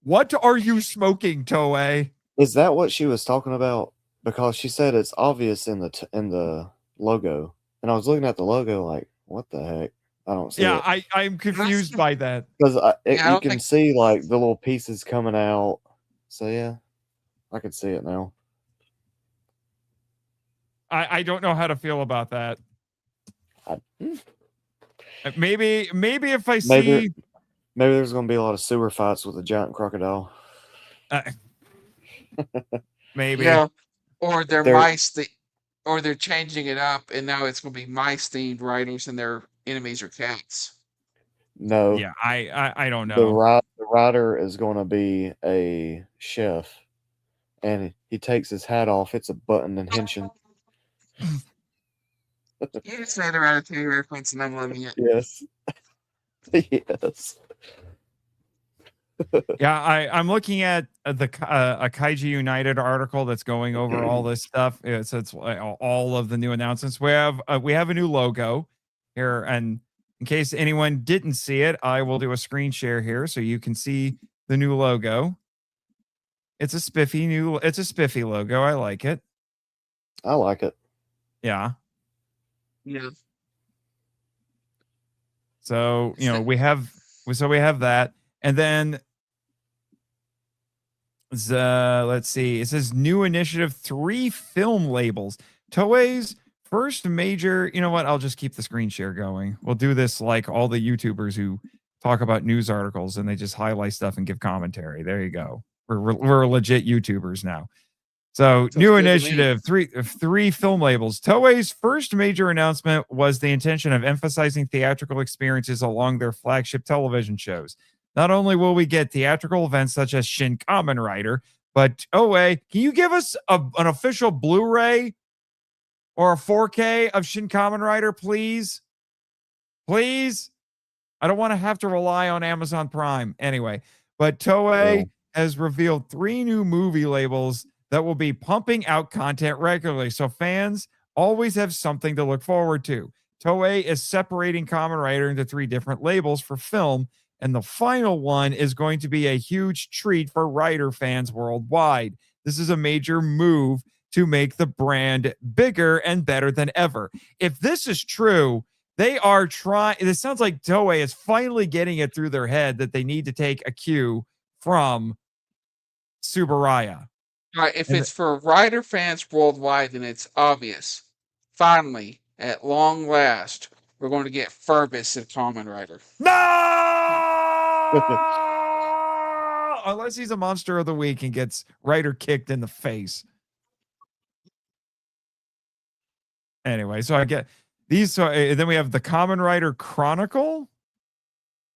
what are you smoking, Toei? Is that what she was talking about? Because she said it's obvious in the logo, and I was looking at the logo like, what the heck? I don't see it. Yeah, I'm confused by that because you can see like the little pieces coming out. So yeah, I can see it now. I don't know how to feel about that. Maybe if I see. Maybe there's going to be a lot of sewer fights with a giant crocodile. Maybe. Yeah. Or they're mice, or they're changing it up, and now it's going to be mice-themed writers, and their enemies are cats. No. Yeah, I don't know. The writer is going to be a chef, and he takes his hat off. It's a button and Henshin. You just made a Ratatouille reference, and I'm loving it. Yes. Yes. Yeah, I'm looking at a Kaiju United article that's going over all this stuff. It's all of the new announcements. We have a new logo here, and in case anyone didn't see it, I will do a screen share here so you can see the new logo. It's a spiffy logo. I like it. I like it. Yeah. Yeah. So, we have that. And then let's see. It says new initiative, 3 film labels. Toei's first major, you know what? I'll just keep the screen share going. We'll do this like all the YouTubers who talk about news articles and they just highlight stuff and give commentary. There you go. We're legit YouTubers now. So new initiative, 3 film labels. Toei's first major announcement was the intention of emphasizing theatrical experiences along their flagship television shows. Not only will we get theatrical events such as Shin Kamen Rider, but Toei, can you give us an official Blu-ray or a 4K of Shin Kamen Rider, please? Please? I don't want to have to rely on Amazon Prime. Anyway, but Toei has revealed 3 new movie labels that will be pumping out content regularly, so fans always have something to look forward to. Toei is separating Kamen Rider into 3 different labels for film, and the final one is going to be a huge treat for Rider fans worldwide. This is a major move to make the brand bigger and better than ever. If this is true, they are trying. It sounds like Toei is finally getting it through their head that they need to take a cue from Subaraya. Right, if it's for Rider fans worldwide, then it's obvious. finally, at long last, we're going to get Furbus in Kamen Rider. No! Unless he's a monster of the week and gets Rider kicked in the face. Anyway, so I get these. So then we have the Kamen Rider Chronicle.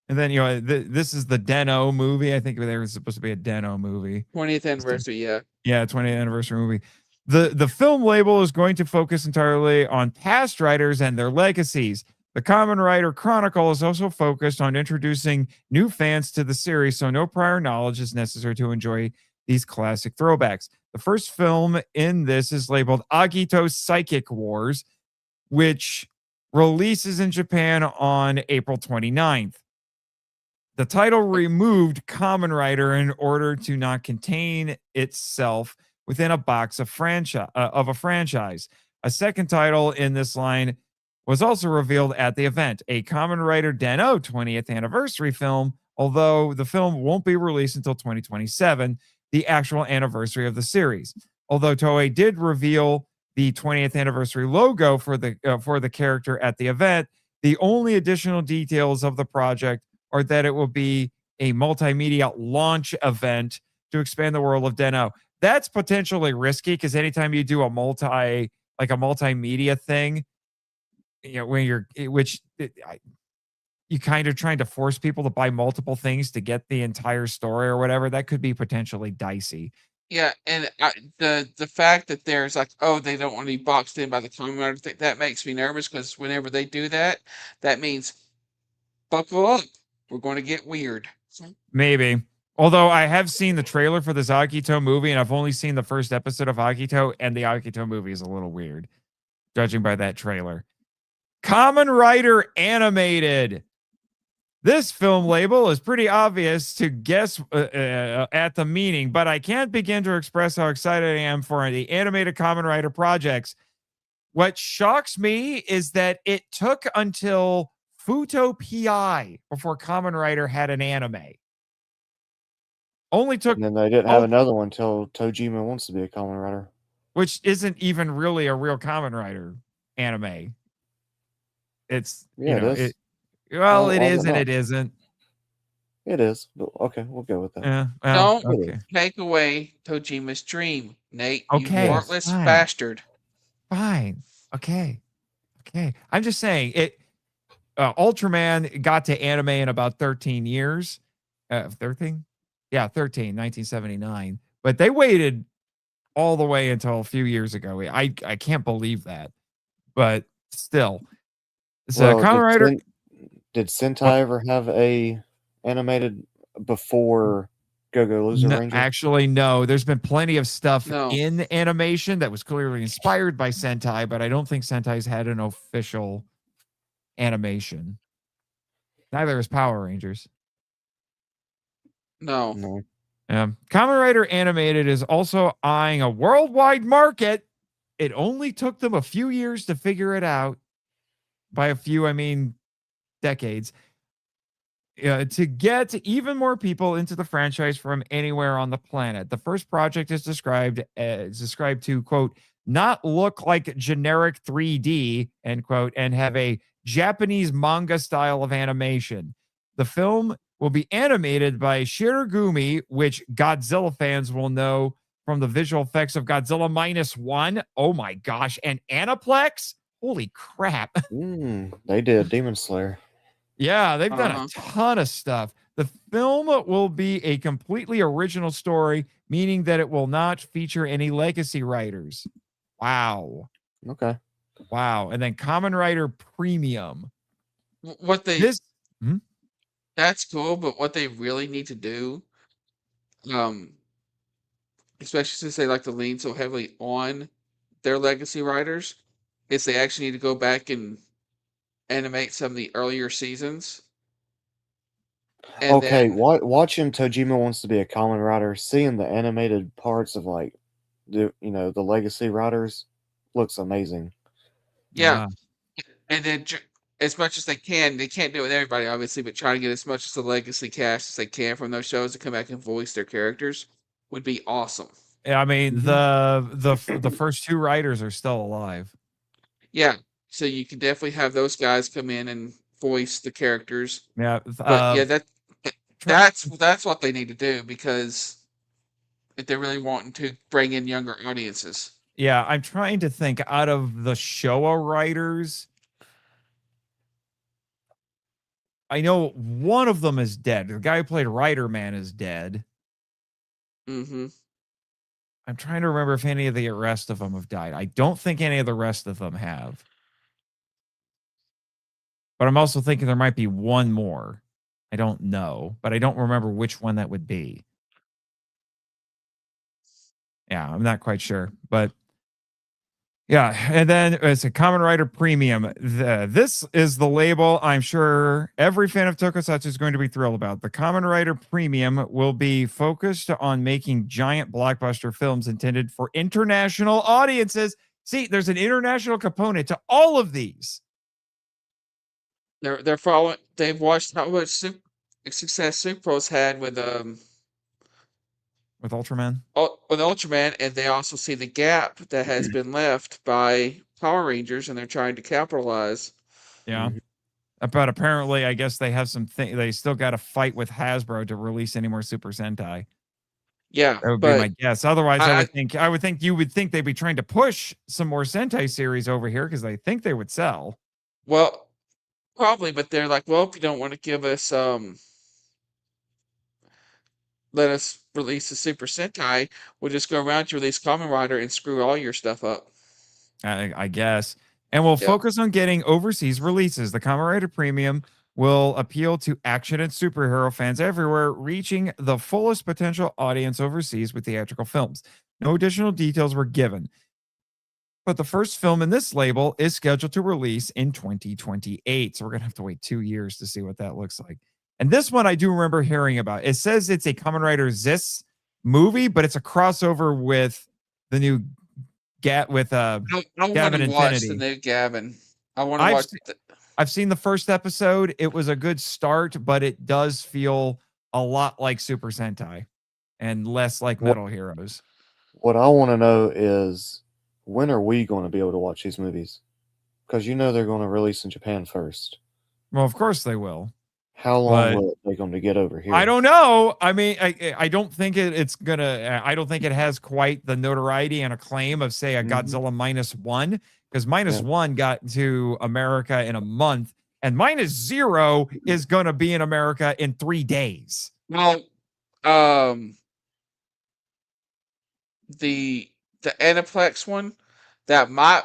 And then, this is the Den-O movie. I think there was supposed to be a Den-O movie. 20th anniversary, yeah. Yeah, 20th anniversary movie. The film label is going to focus entirely on past writers and their legacies. The Kamen Rider Chronicle is also focused on introducing new fans to the series, so no prior knowledge is necessary to enjoy these classic throwbacks. The first film in this is labeled Agito Psychic Wars, which releases in Japan on April 29th. The title removed Kamen Rider in order to not contain itself within a box of a franchise. A second title in this line was also revealed at the event, a Kamen Rider Den-O 20th anniversary film, although the film won't be released until 2027, the actual anniversary of the series. Although Toei did reveal the 20th anniversary logo for the character at the event, the only additional details of the project are that it will be a multimedia launch event to expand the world of Den-O. That's potentially risky because anytime you do a multimedia thing, you kind of trying to force people to buy multiple things to get the entire story or whatever, that could be potentially dicey. Yeah, and the fact that there's like, oh, they don't want to be boxed in by the Kamen Rider thing, that makes me nervous because whenever they do that, that means buckle up. We're going to get weird. Maybe. Although I have seen the trailer for this Agito movie, and I've only seen the first episode of Agito, and the Agito movie is a little weird, judging by that trailer. Kamen Rider Animated. This film label is pretty obvious to guess at the meaning, but I can't begin to express how excited I am for the animated Kamen Rider projects. What shocks me is that it took until Futo PI before Kamen Rider had an anime. Only took. And then they didn't have another one until Tojima Wants to Be a Kamen Rider, which isn't even really a real Kamen Rider anime. It's it is. It is and it isn't. It is. Okay, we'll go with that. Yeah. Well, don't take away Tojima's dream, Nate. Okay, you heartless bastard. Fine. Okay. I'm just saying it. Ultraman got to anime in about 13 years. 13? Yeah, 13, 1979. But they waited all the way until a few years ago. I can't believe that. But still. So Kamen Rider. Did Sentai ever have a animated before Go-Go Loser Ranger? Actually, no. There's been plenty of stuff in animation that was clearly inspired by Sentai, but I don't think Sentai's had an official animation. Neither is Power Rangers. No. Kamen Rider Animated is also eyeing a worldwide market. It only took them a few years to figure it out. By a few, I mean decades. To get even more people into the franchise from anywhere on the planet. The first project is described to, quote, not look like generic 3D, end quote, and have a Japanese manga style of animation. The film will be animated by Shirogumi, which Godzilla fans will know from the visual effects of Godzilla -1. Oh my gosh. And Aniplex? Holy crap. They did Demon Slayer. Yeah, they've done a ton of stuff. The film will be a completely original story, meaning that it will not feature any legacy writers. Wow. Okay. Wow. And then Kamen Rider Premium. That's cool, but what they really need to do, especially since they like to lean so heavily on their legacy writers, is they actually need to go back and animate some of the earlier seasons. And watching Tojima Wants to Be a Kamen Rider, seeing the animated parts of the legacy writers looks amazing. Yeah. And then as much as they can't do it with everybody, obviously, but try to get as much as the legacy cast as they can from those shows to come back and voice their characters would be awesome. I mean, the first two writers are still alive. Yeah, so you can definitely have those guys come in and voice the characters. Yeah. But yeah, that's what they need to do, because if they're really wanting to bring in younger audiences. Yeah, I'm trying to think out of the Showa writers. I know one of them is dead. The guy who played Man is dead. Mm-hmm. I'm trying to remember if any of the rest of them have died. I don't think any of the rest of them have. But I'm also thinking there might be one more. I don't know, but I don't remember which one that would be. Yeah, I'm not quite sure, but yeah. And then it's a Kamen Rider Premium. This is the label I'm sure every fan of Tokusatsu is going to be thrilled about. The Kamen Rider Premium will be focused on making giant blockbuster films intended for international audiences. See, there's an international component to all of these. They're following. They've watched how much success Supro's had with Ultraman. with Ultraman, and they also see the gap that has been left by Power Rangers, and they're trying to capitalize. Yeah. But apparently, I guess they have they still got to fight with Hasbro to release any more Super Sentai. Yeah, That would be my guess. Otherwise, I would think they'd be trying to push some more Sentai series over here because they think they would sell. Well, probably, but they're like, well, if you don't want to give us let us release the Super Sentai, we'll just go around to release Kamen Rider and screw all your stuff up. I guess. And we'll focus on getting overseas releases. The Kamen Rider Premium will appeal to action and superhero fans everywhere, reaching the fullest potential audience overseas with theatrical films. No additional details were given. But the first film in this label is scheduled to release in 2028. So we're going to have to wait 2 years to see what that looks like. And this one I do remember hearing about. It says it's a Kamen Rider ZEZTZ movie, but it's a crossover with the new I want to watch the new Gavin. I want to watch. I've seen the first episode. It was a good start, but it does feel a lot like Super Sentai and less like Metal Heroes. What I want to know is, when are we going to be able to watch these movies? Because they're going to release in Japan first. Well, of course they will. How long will it take them to get over here? I don't know. I mean, I don't think it's gonna. I don't think it has quite the notoriety and acclaim of, say, a Godzilla -1, because -1 got to America in a month, and -0 is gonna be in America in 3 days. Well, the Aniplex one, that might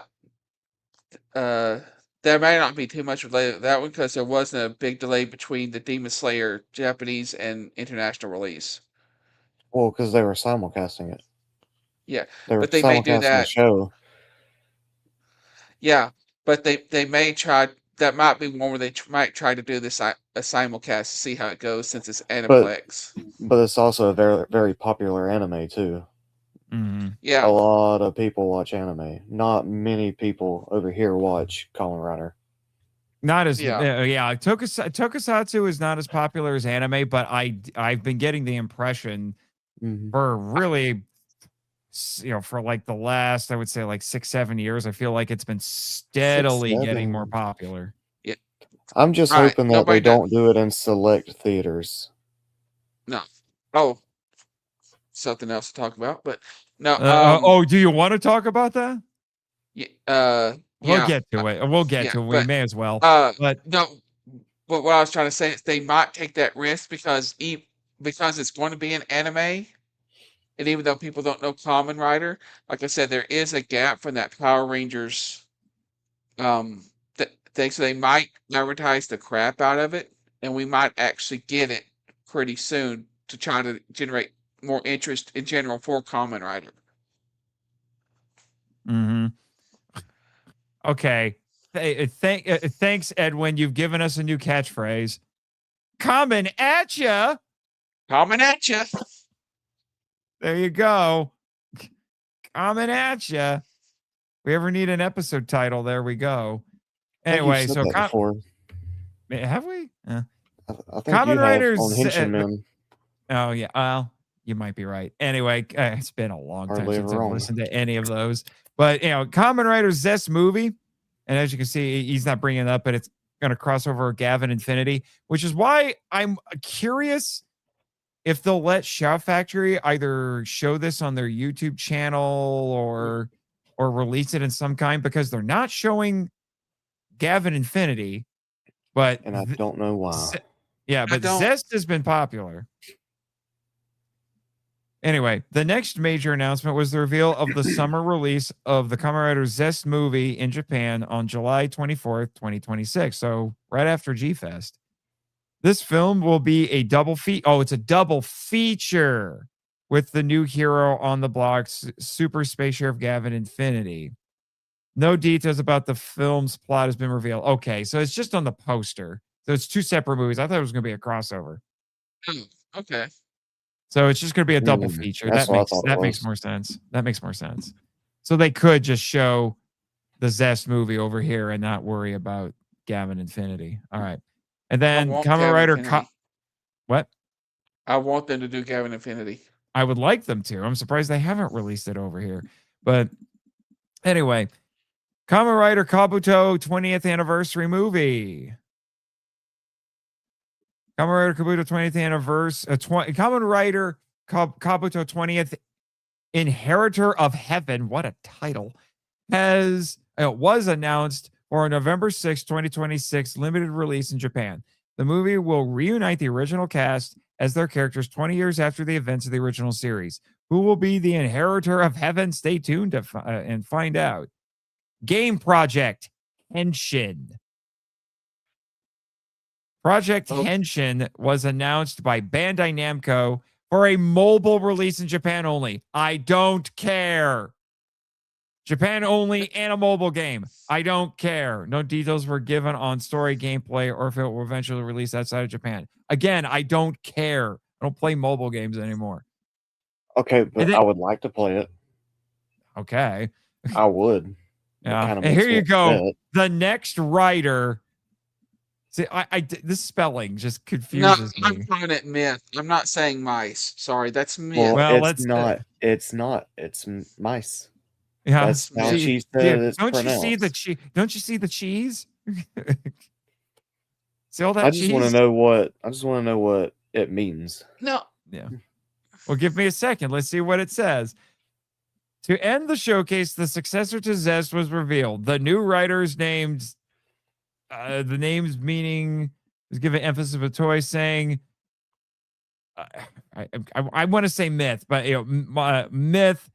there may not be too much related to that one, because there wasn't a big delay between the Demon Slayer Japanese and international release. Well, because they were simulcasting it. Yeah, but they may do that. The show. Yeah, but they may try. That might be one where they might try to do this a simulcast to see how it goes, since it's Aniplex. But it's also a very, very popular anime too. Mm-hmm. Yeah, a lot of people watch anime. Not many people over here watch Kamen Rider. Not as Tokusatsu is not as popular as anime, but I've been getting the impression for really, for like the last, I would say like 6-7 years, I feel like it's been steadily getting more popular. Yeah, I'm just hoping that they don't do it in select theaters. No. Oh, something else to talk about, but no. Do you want to talk about that? We'll get to it. We'll get to it. We may as well. But no. But what I was trying to say is they might take that risk because it's going to be an anime, and even though people don't know Kamen Rider, like I said, there is a gap from that Power Rangers thing, so they might advertise the crap out of it, and we might actually get it pretty soon to try to generate more interest in general for Kamen Rider. Mm-hmm. Okay. Thanks, Edwin. You've given us a new catchphrase. Coming at ya. Coming at ya. There you go. Coming at ya. If we ever need an episode title, there we go. Anyway, so have we? I think Kamen Riders on Henshin. Oh yeah. Well, you might be right. Anyway, it's been a long time since I've listened to any of those. But Kamen Rider ZEZTZ movie And as you can see, he's not bringing it up, but it's going to cross over Gavin Infinity, which is why I'm curious if they'll let Shout Factory either show this on their YouTube channel or release it in some kind, because they're not showing Gavin Infinity, but and I don't know why. But Zest has been popular. Anyway, the next major announcement was the reveal of the summer release of the Kamen Rider Zest movie in Japan on July 24th, 2026. So right after G-Fest. This film will be a double it's a double feature with the new hero on the block, Super Space Sheriff Gavin Infinity. No details about the film's plot has been revealed. Okay, so it's just on the poster. So it's 2 separate movies. I thought it was going to be a crossover. Okay. So it's just going to be a double feature. That makes more sense. That makes more sense. So they could just show the Zest movie over here and not worry about Gavin Infinity. All right. And then Kamen Rider what? I want them to do Gavin Infinity. I would like them to. I'm surprised they haven't released it over here. But anyway, Kamen Rider Kabuto 20th anniversary movie. Kamen Rider Kabuto 20th anniversary. Kamen Rider Kabuto 20th Inheritor of Heaven. What a title. Was announced for November 6, 2026 limited release in Japan. The movie will reunite the original cast as their characters 20 years after the events of the original series. Who will be the Inheritor of Heaven? Stay tuned to and find out. Game Project Henshin. Project Henshin was announced by Bandai Namco for a mobile release in Japan only. I don't care. Japan only and a mobile game. I don't care. No details were given on story, gameplay, or if it will eventually release outside of Japan. Again, I don't care. I don't play mobile games anymore. Okay, but I would like to play it. Okay. I would. Yeah. And here you go. The next writer. See, this spelling just confuses me. I'm calling it myth. I'm not saying mice. Sorry, that's myth. Well, it's not. It's mice. Yeah, that's how she said it's don't pronounced. You see the cheese? Don't you see the cheese? See all that I cheese? just want to know what it means. No. Yeah. Well, give me a second. Let's see what it says. To end the showcase, the successor to Zest was revealed. The new writers named the names meaning is given emphasis of a toy, saying I want to say myth, but myth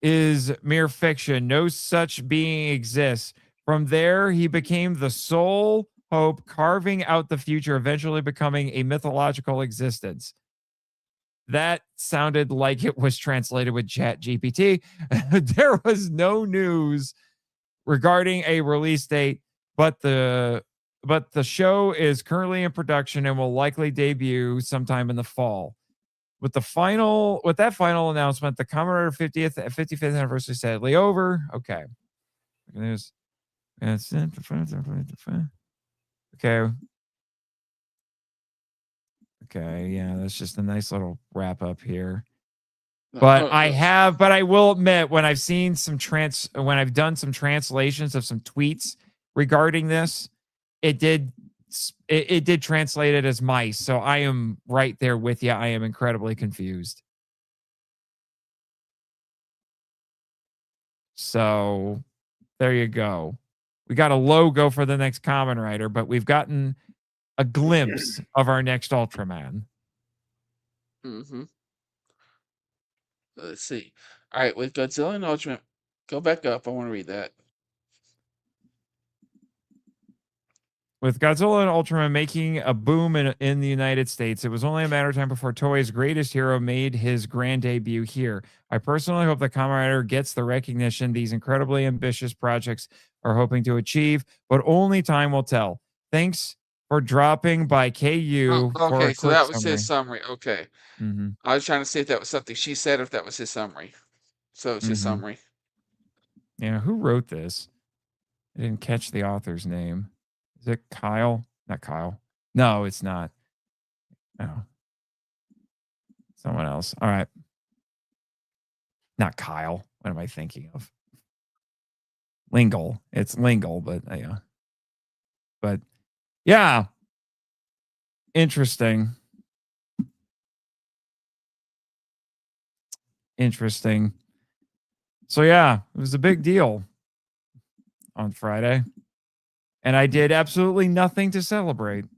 is mere fiction. No such being exists. From there, he became the sole hope, carving out the future, eventually becoming a mythological existence. That sounded like it was translated with ChatGPT. There was no news regarding a release date, but the show is currently in production and will likely debut sometime in the fall. With that final announcement, the Kamen Rider 55th anniversary sadly over. Okay. Okay. Okay, yeah, that's just a nice little wrap up here. But I will admit, when I've seen when I've done some translations of some tweets regarding this, it did translate it as mice. So I am right there with you. I am incredibly confused. So there you go. We got a logo for the next Kamen Rider, but we've gotten a glimpse of our next Ultraman. Mm-hmm. Let's see. All right, with Godzilla and Ultraman, go back up. I want to read that. With Godzilla and Ultraman making a boom in the United States, it was only a matter of time before Toei's greatest hero made his grand debut here. I personally hope that Kamen Rider gets the recognition these incredibly ambitious projects are hoping to achieve, but only time will tell. Thanks for dropping by KU. Okay, so that was his summary. Okay. Mm-hmm. I was trying to see if that was something she said or if that was his summary. So it's his summary. Yeah, who wrote this? I didn't catch the author's name. Is it Kyle? Not Kyle. No, it's not. No. Someone else. All right. Not Kyle. What am I thinking of? lingual. It's lingual, but yeah. But yeah, interesting. So yeah, it was a big deal on Friday, and I did absolutely nothing to celebrate. Does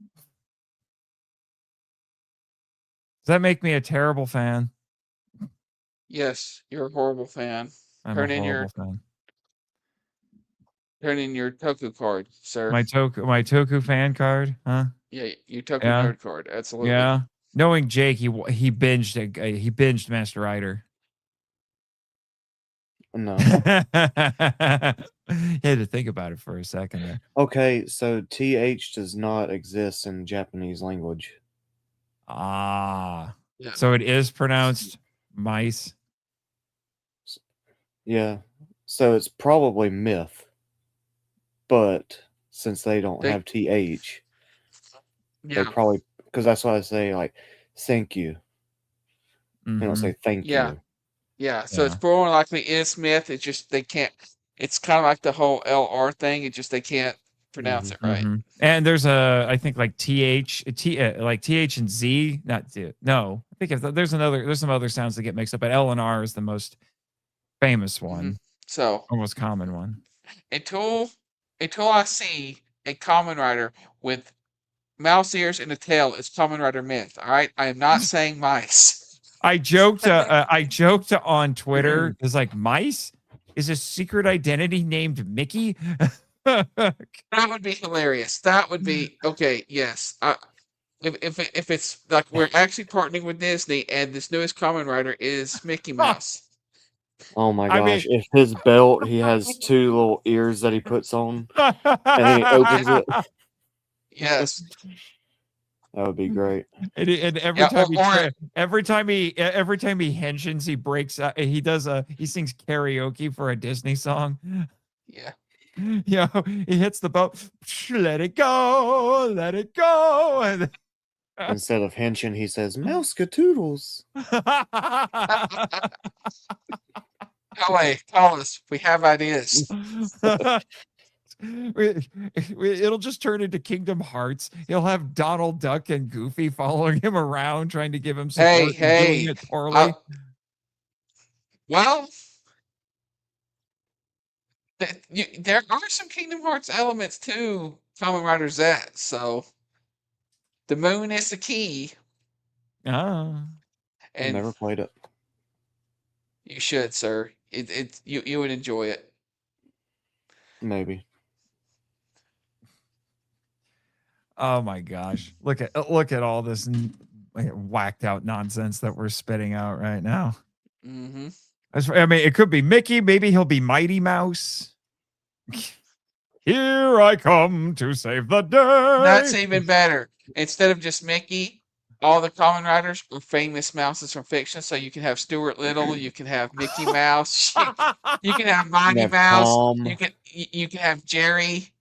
that make me a terrible fan? Yes, you're a horrible fan. I'm a horrible fan. Turn in your Toku card, sir. My Toku fan card, huh? Yeah, your Toku Yeah. nerd card. Absolutely. Yeah. Knowing Jake, he binged Master Rider. No. You had to think about it for a second there. Okay, so TH does not exist in Japanese language. Ah. Yeah. So it is pronounced mice. Yeah. So it's probably myth. But since they don't have TH, they probably, because that's why I say, like, thank you. They don't say thank you. Yeah, so it's more likely is myth. It's just they can't. It's kind of like the whole LR thing. It's just they can't pronounce it right. And there's I think like TH and Z. Not Z. No, I think there's some other sounds that get mixed up, but L and R is the most famous one. So most common one. Until I see a Kamen Rider with mouse ears and a tail, it's Kamen Rider myth. All right, I am not saying mice. I joked on Twitter. It's like mice is a secret identity named Mickey. That would be hilarious. That would be okay. Yes. If it's like we're actually partnering with Disney and this newest Kamen Rider is Mickey Mouse. Oh my gosh! If his belt, he has two little ears that he puts on, and then he opens it. Yes. That would be great. And every time he henshins, he breaks out. He sings karaoke for a Disney song. Yeah. Yeah, he hits the boat. Let it go, let it go. And instead of henshin, he says mouse-skatoodles. Call us. We have ideas. It'll just turn into Kingdom Hearts. He'll have Donald Duck and Goofy following him around, trying to give him support. Hey, doing it poorly. Well, there are some Kingdom Hearts elements to Kamen Rider Z. So the moon is the key. I've never played it. You should, sir. You would enjoy it. Maybe. Oh my gosh! Look at all this whacked out nonsense that we're spitting out right now. I mean, it could be Mickey. Maybe he'll be Mighty Mouse. Here I come to save the day. That's even better. Instead of just Mickey, all the Kamen Riders are famous mouses from fiction. So you can have Stuart Little, you can have Mickey Mouse, you can have Mighty Mouse, Tom. you can have Jerry.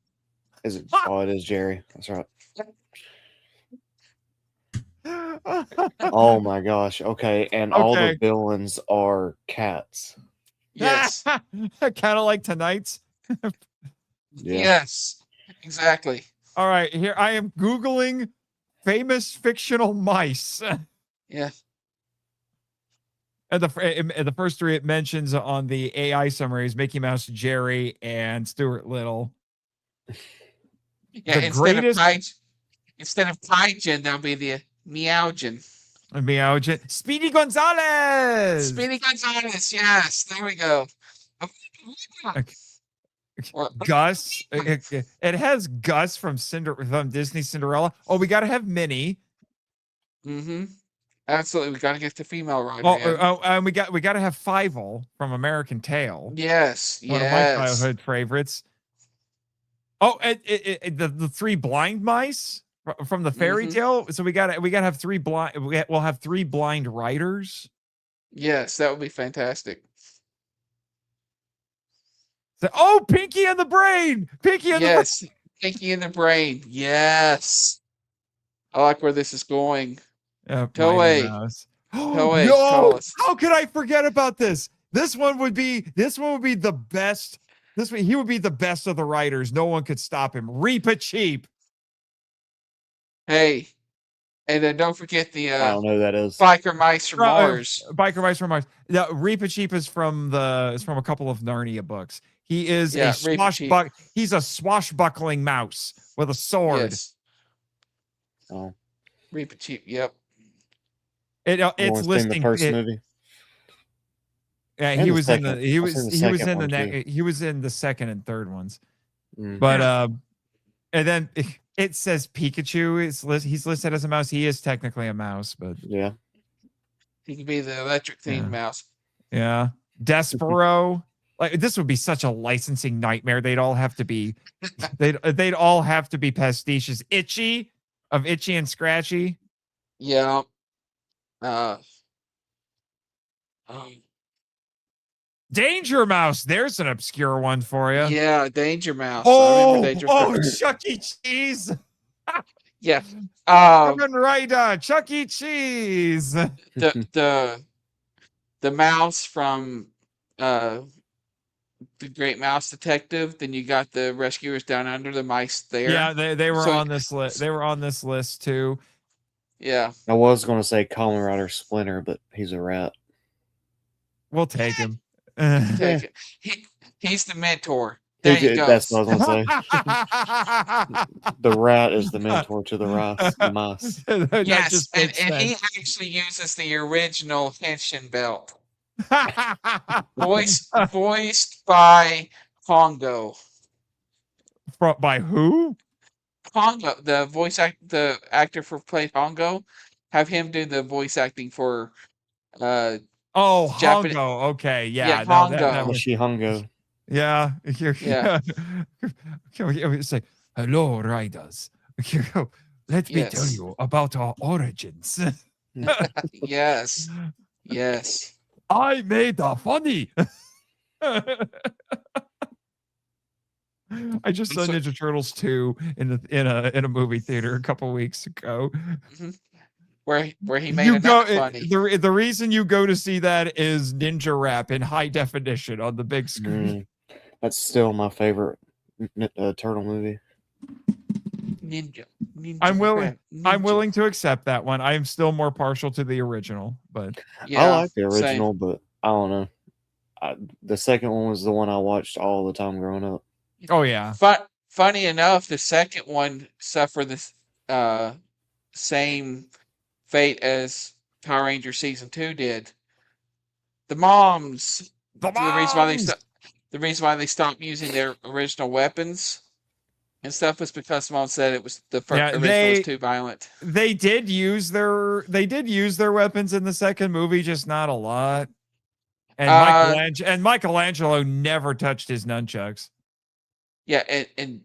Is it? Oh, it is Jerry. That's right. Oh my gosh. Okay, and all the villains are cats. Yes. Kind of like tonight's. Yes. Exactly. All right, here I am Googling famous fictional mice. Yeah. And the first three it mentions on the AI summary is Mickey Mouse, Jerry, and Stuart Little. Yeah, instead of Kaijin, that'll be the Meowjin. Meowjin. Speedy Gonzalez! Speedy Gonzalez, yes. There we go. Gus. It has Gus from Disney Cinderella. Oh, we got to have Minnie. Absolutely. We got to get the female rider. And we got to have Fievel from American Tail. Yes. One of my childhood favorites. Oh, the three blind mice from the fairy tale. So we got to have three blind. We'll have three blind riders. Yes, that would be fantastic. So, oh, Pinky and the Brain. Pinky and the Brain. Yes. I like where this is going. Toei. No! How could I forget about this? This one would be the best he would be the best of the writers. No one could stop him. Reap it cheap. Hey, and then don't forget the I don't know who that is. biker mice from Mars. Biker mice from Mars. The Reap Cheap is from a couple of Narnia books. He is he's a swashbuckling mouse with a sword. Yes. Oh, Reap Cheap. Yep. It's listing the first movie. Yeah, And he the was second- in he was in the he was second in the one, he was in the second and third ones. Mm. But and then it says Pikachu. He's listed as a mouse. He is technically a mouse, but Yeah. He could be the electric themed mouse. yeah. Despero. Like this would be such a licensing nightmare. They'd all have to be pastiches. Itchy of Itchy and Scratchy. Yeah. Danger Mouse. There's an obscure one for you. Yeah, Danger Mouse. Oh, I remember Danger Mouse. Chuck E. Cheese. Yeah. Kamen Rider, Chuck E. Cheese. The mouse from the Great Mouse Detective. Then you got the Rescuers Down Under, the mice there. Yeah, they were on this list. They were on this list too. Yeah. I was going to say Kamen Rider Splinter, but he's a rat. We'll take him. Take it. He's the mentor. There you go. That's what I was going to say. The rat is the mentor to the mice. Yes, and he actually uses the original Henshin belt. Voiced by Pongo. By who? Pongo, the actor for play Pongo, have him do the voice acting for Japanese. Hongo. Okay, yeah. Yeah, Hongo. Hongo. Yeah. Yeah. We say, hello, riders. Let me tell you about our origins. Yes. Yes. I made a funny. I just saw Ninja Turtles 2 in a movie theater a couple weeks ago. Mm-hmm. Where he made another funny. The reason you go to see that is Ninja Rap in high definition on the big screen. That's still my favorite turtle movie. Ninja I'm willing to accept that one. I am still more partial to the original, but I like the original, but I don't know. The second one was the one I watched all the time growing up. Oh yeah. Funny enough, the second one suffered the same fate as Power Rangers Season 2 did. The moms. The reason why they stopped using their original weapons and stuff was because mom said it was the original was too violent. They did use their weapons in the second movie, just not a lot. And Michelangelo never touched his nunchucks. Yeah, and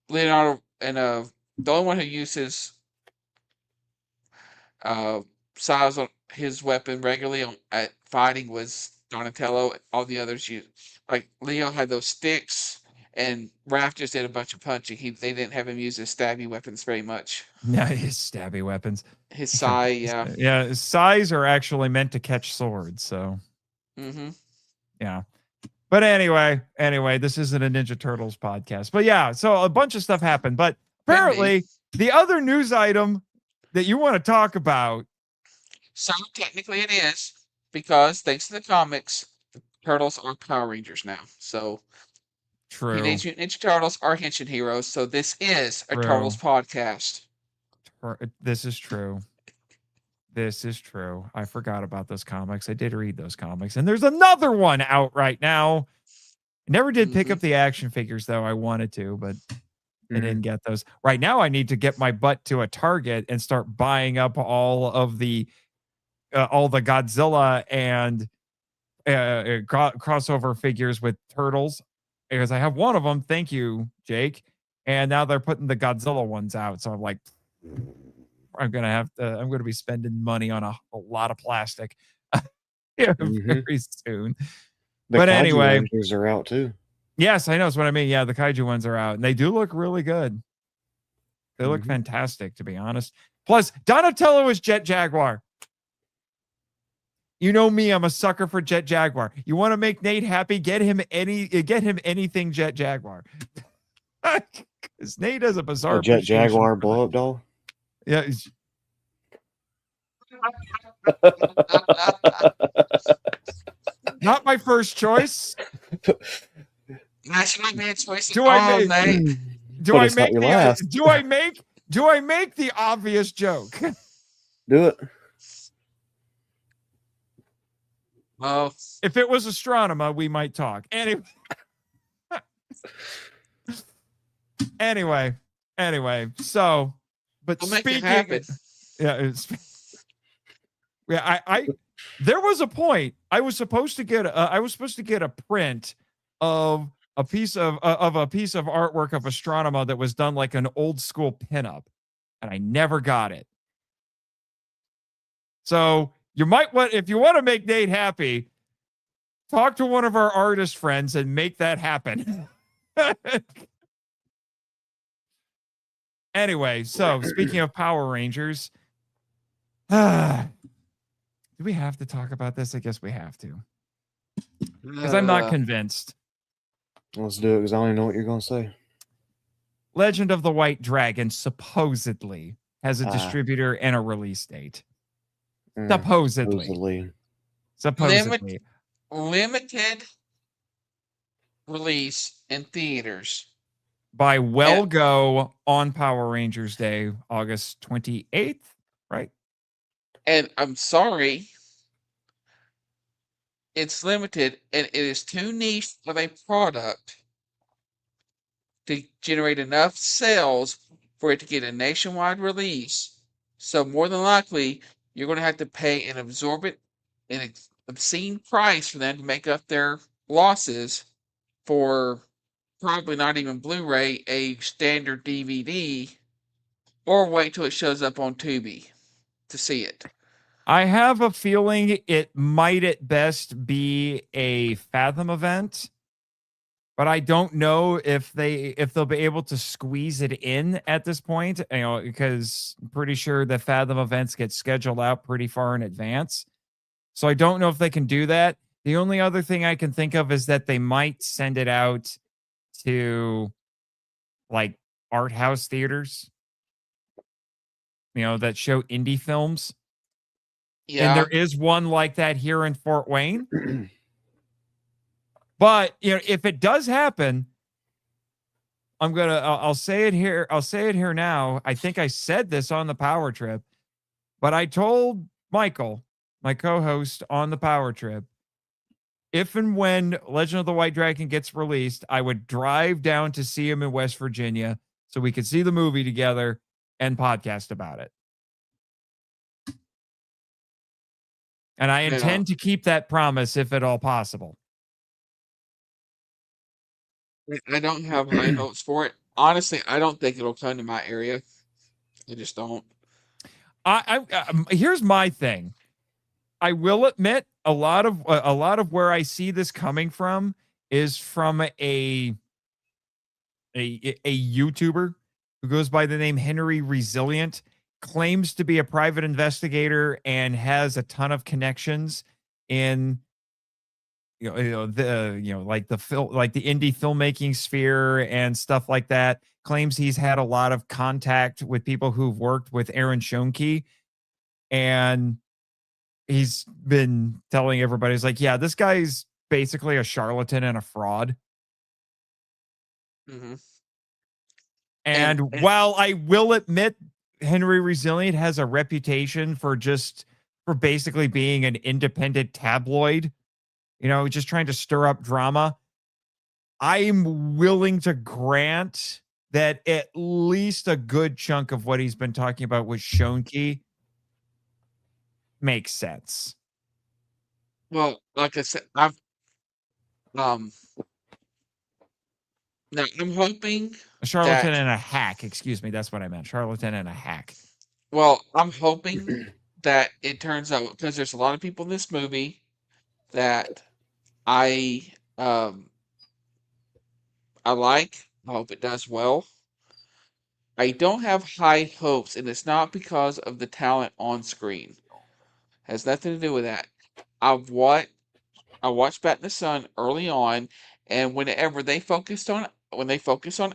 Leonardo and the only one who uses size on his weapon regularly at fighting was Donatello. All the others like Leo had those sticks, and Raph just did a bunch of punching. They didn't have him use his stabby weapons very much. Yeah, his stabby weapons. His sai, yeah. Yeah, his sais are actually meant to catch swords, so. Mm-hmm. Yeah. But anyway, this isn't a Ninja Turtles podcast. But yeah, so a bunch of stuff happened. But apparently, the other news item that you want to talk about. So technically it is, because thanks to the comics, the Turtles are Power Rangers now. So true. Teenage Mutant Ninja Turtles are Henshin heroes. So this is a Turtles podcast. This is true. This is true. I forgot about those comics. I did read those comics. And there's another one out right now. I never did pick up the action figures, though. I wanted to, but I didn't get those. Right now, I need to get my butt to a Target and start buying up all the Godzilla and crossover figures with Turtles, because I have one of them. Thank you, Jake. And now they're putting the Godzilla ones out. So I'm like, I'm gonna be spending money on a lot of plastic very soon. But anyway, Rangers are out too. Yes, I know. That's what I mean. Yeah, the kaiju ones are out, and they do look really good. They look fantastic, to be honest. Plus, Donatello is Jet Jaguar. You know me, I'm a sucker for Jet Jaguar. You want to make Nate happy? Get him anything Jet Jaguar. Because Nate has a bizarre A Jet appreciation Jaguar for blow up doll? Yeah. Not my first choice. That's my man's choice. Do I make Nate. do But I it's not make your the last. do I make the obvious joke? Do it. Oh, If it was Astronema, we might talk. Anyway, so but I'll make it speaking happen. yeah, I there was a point I was supposed to get a print of a piece of artwork of Astronema that was done like an old school pinup, and I never got it. So you might want, if you want to make Nate happy, talk to one of our artist friends and make that happen. Anyway, so speaking of Power Rangers, do we have to talk about this? I guess we have to. Because I'm not convinced. Let's do it, because I don't even know what you're going to say. Legend of the White Dragon supposedly has a distributor and a release date. Supposedly. Limited release in theaters. By Go on Power Rangers Day, August 28th, right? And I'm sorry, it's limited and it is too niche of a product to generate enough sales for it to get a nationwide release. So more than likely, you're going to have to pay an obscene price for them to make up their losses for probably not even Blu-ray, a standard DVD, or wait till it shows up on Tubi to see it. I have a feeling it might at best be a Fathom event, but I don't know if they'll be able to squeeze it in at this point, because I'm pretty sure the Fathom events get scheduled out pretty far in advance. So I don't know if they can do that. The only other thing I can think of is that they might send it out to like art house theaters, that show indie films. Yeah. And there is one like that here in Fort Wayne. But, if it does happen, I'll say it here. I'll say it here now. I think I said this on the Power Trip, but I told Michael, my co-host on the Power Trip, if and when Legend of the White Dragon gets released, I would drive down to see him in West Virginia so we could see the movie together and podcast about it. And I intend to keep that promise if at all possible. I don't have high hopes for it. Honestly, I don't think it'll come to my area. I just don't. Here's my thing. I will admit a lot of where I see this coming from is from a YouTuber who goes by the name Henry Resilient, claims to be a private investigator and has a ton of connections in like the indie filmmaking sphere and stuff like that. Claims he's had a lot of contact with people who've worked with Aaron Schoenke, and he's been telling everybody, he's like, yeah, this guy's basically a charlatan and a fraud. Mm-hmm. And while I will admit Henry Resilient has a reputation for basically being an independent tabloid, just trying to stir up drama, I'm willing to grant that at least a good chunk of what he's been talking about with Schoenke makes sense. Well, like I said, now I'm hoping a charlatan and a hack. Excuse me, that's what I meant. Charlatan and a hack. Well, I'm hoping that it turns out, because there's a lot of people in this movie that I like. I hope it does well. I don't have high hopes, and it's not because of the talent on screen. Has nothing to do with that. I watched Bat in the Sun early on, and whenever they focus on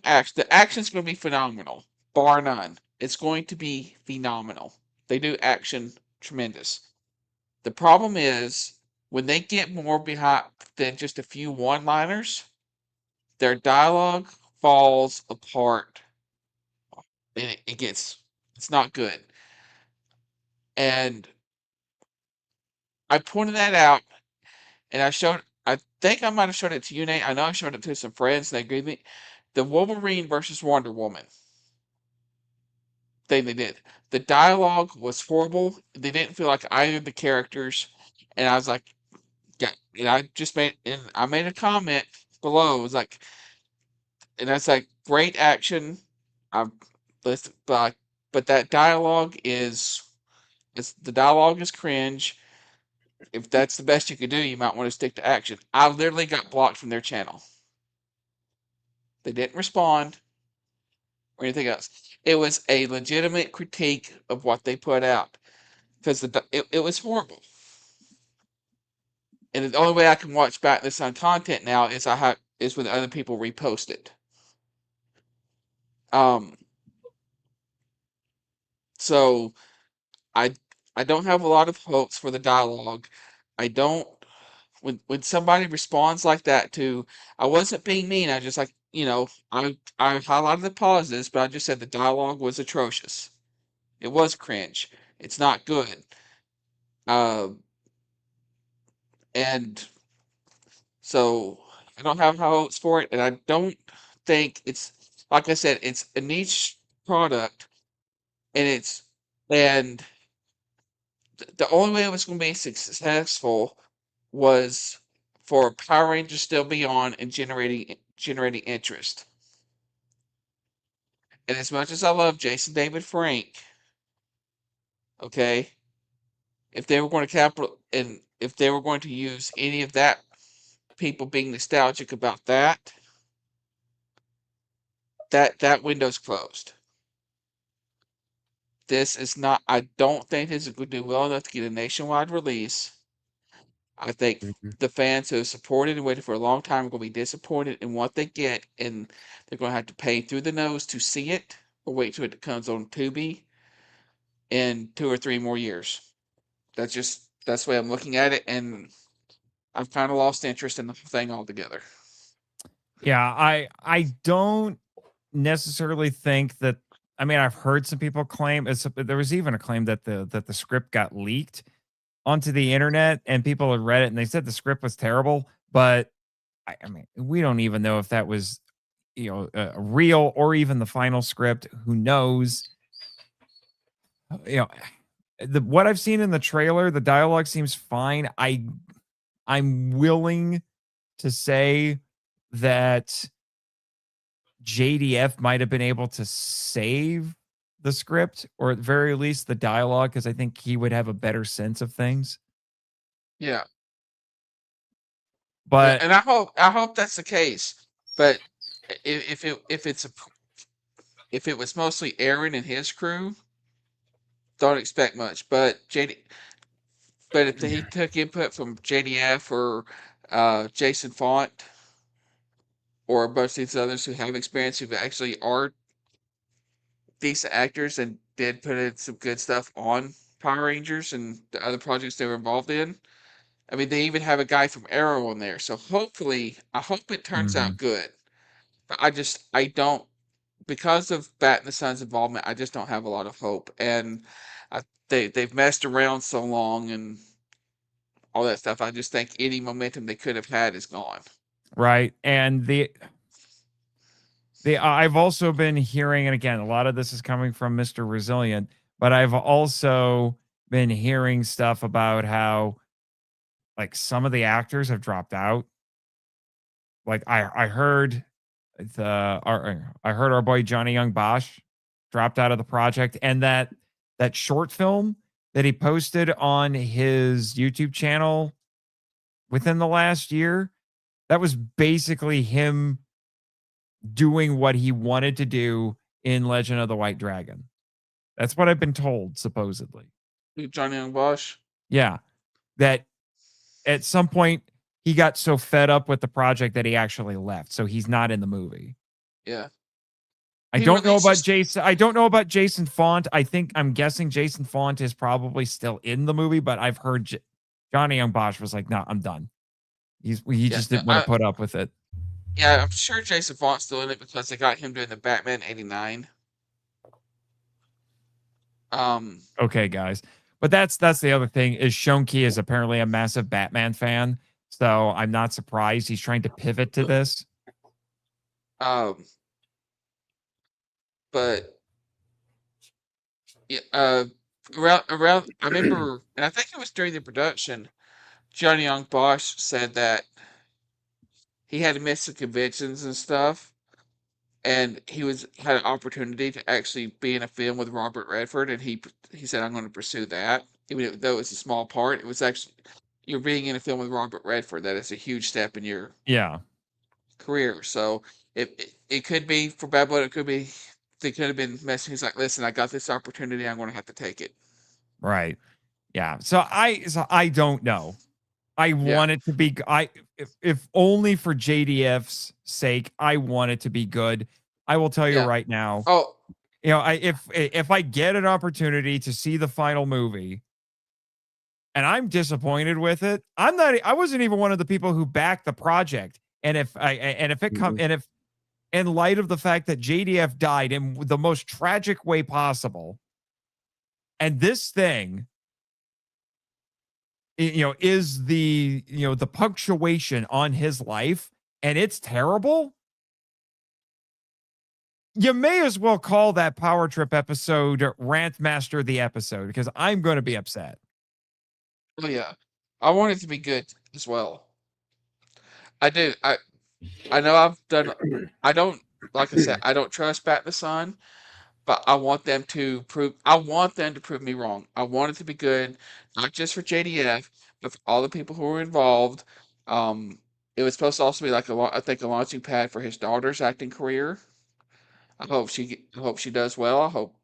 action, the action's going to be phenomenal, bar none. It's going to be phenomenal. They do action tremendous. The problem is when they get more behind than just a few one-liners, their dialogue falls apart, and it's not good. And I pointed that out, and I think I might have showed it to you, Nate. I know I showed it to some friends, and they agreed with me. The Wolverine versus Wonder Woman thing they did. The dialogue was horrible. They didn't feel like either of the characters, and I was like, yeah, and I made a comment below. It was like, and that's like great action. I'm listen, but that dialogue the dialogue is cringe. If that's the best you can do, you might want to stick to action. I literally got blocked from their channel. They didn't respond or anything else. It was a legitimate critique of what they put out because it was horrible. And the only way I can watch back this on content now is when other people repost it. So I I don't have a lot of hopes for the dialogue. I don't when somebody responds like that to I wasn't being mean, I just like I highlighted the positives, but I just said the dialogue was atrocious. It was cringe. It's not good. Uh, and so I don't have high hopes for it, and I don't think it's like I said, it's a niche product, and and the only way it was going to be successful was for Power Rangers still be on and generating interest. And as much as I love Jason David Frank, okay, if they were going to if they were going to use any of that, people being nostalgic about that window's closed. This is not. I don't think this is going to do well enough to get a nationwide release. I think Mhm. the fans who have supported and waited for a long time are going to be disappointed in what they get, and they're going to have to pay through the nose to see it, or wait till it comes on Tubi in 2 or 3 more years. That's the way I'm looking at it, and I've kind of lost interest in the thing altogether. Yeah, I don't necessarily think that. I mean, I've heard some people claim there was even a claim that the script got leaked onto the internet and people had read it and they said the script was terrible. But I mean, we don't even know if that was real or even the final script. Who knows? You know, what I've seen in the trailer, the dialogue seems fine. I'm willing to say that JDF might have been able to save the script or at the very least the dialogue because I think he would have a better sense of things. Yeah, But and I hope that's the case. But if it was mostly Aaron and his crew, don't expect much. But if he took input from JDF or Jason Font or a bunch of these others who have experience, who actually are decent actors and did put in some good stuff on Power Rangers and the other projects they were involved in. I mean, they even have a guy from Arrow on there, so hopefully, I hope it turns out good. But I don't, because of Bat and the Sun's involvement, I just don't have a lot of hope. And they've messed around so long and all that stuff. I just think any momentum they could have had is gone. right. And the I've also been hearing, and again, a lot of this is coming from Mr. Resilient, but I've also been hearing stuff about how like some of the actors have dropped out. Like I heard I heard our boy Johnny Young Bosch dropped out of the project, and that short film that he posted on his YouTube channel within the last year, that was basically him doing what he wanted to do in Legend of the White Dragon. That's what I've been told, supposedly. Johnny Young Bosch. Yeah. That at some point he got so fed up with the project that he actually left. So he's not in the movie. Yeah. I don't know about Jason. I don't know about Jason Font. I'm guessing Jason Font is probably still in the movie, but I've heard Johnny Young Bosch was like, "No, I'm done." He just didn't want to put up with it. Yeah, I'm sure Jason Font's still in it because they got him doing the Batman '89. Okay, guys, but that's the other thing is Shonky is apparently a massive Batman fan, so I'm not surprised he's trying to pivot to this. But yeah, around I remember, and I think it was during the production, Johnny Young Bosch said that he had to miss the conventions and stuff, and had an opportunity to actually be in a film with Robert Redford, and he said, "I'm going to pursue that," even though it was a small part. It was actually you're being in a film with Robert Redford. That is a huge step in your career. So it could be for Bad Blood. It could be they could have been messing. He's like, "Listen, I got this opportunity. I'm going to have to take it." Right. Yeah. So I don't know. I want it to be if only for JDF's sake, I want it to be good. I will tell you right now. Oh, you know, if I get an opportunity to see the final movie and I'm disappointed with it, I wasn't even one of the people who backed the project. And if in light of the fact that JDF died in the most tragic way possible, and this thing is the punctuation on his life and it's terrible, you may as well call that Power Trip episode Rant Master the episode, because I'm going to be upset. Oh yeah, I want it to be good as well. I do. I know I've done. I don't like I said. I don't trust Bat the Sun, but I want them to prove. I want them to prove me wrong. I want it to be good, not just for JDF, but for all the people who were involved. It was supposed to also be like I think a launching pad for his daughter's acting career. I hope she does well. I hope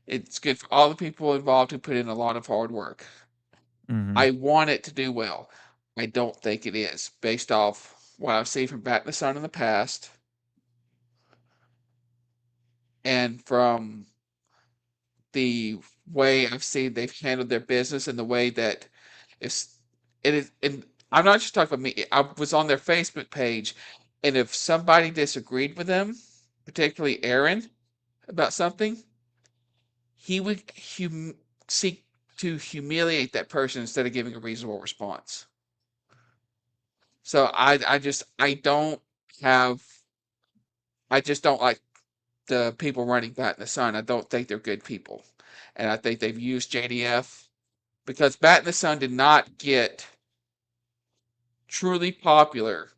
it's good for all the people involved who put in a lot of hard work. I want it to do well. I don't think it is, based off what I've seen from Bat the Sun in the past, and from the way I've seen they've handled their business, and the way that it's it is. And I'm not just talking about me. I was on their Facebook page, and if somebody disagreed with them, particularly Aaron, about something, he would seek to humiliate that person instead of giving a reasonable response. So I just don't like the people running Bat in the Sun. I don't think they're good people. And I think they've used JDF because Bat in the Sun did not get truly popular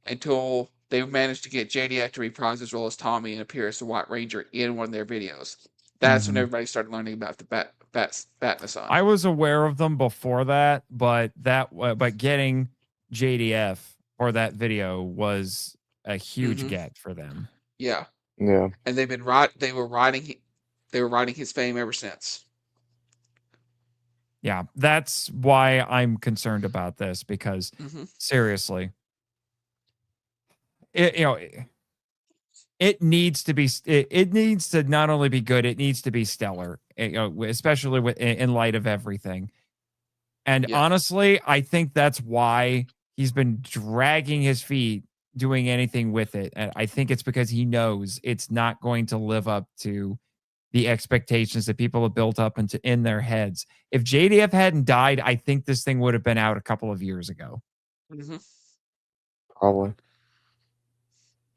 until they managed to get JDF to reprise his role as Tommy and appear as the White Ranger in one of their videos. That's when everybody started learning about the Bat in the Sun. I was aware of them before that, but getting JDF for that video was a huge get for them. Yeah. Yeah. And they were riding his fame ever since. Yeah, that's why I'm concerned about this, because seriously, it needs to be, it needs to not only be good, it needs to be stellar, especially in light of everything. And honestly, I think that's why he's been dragging his feet doing anything with it. And I think it's because he knows it's not going to live up to the expectations that people have built up in their heads. If JDF hadn't died, I think this thing would have been out a couple of years ago. Probably.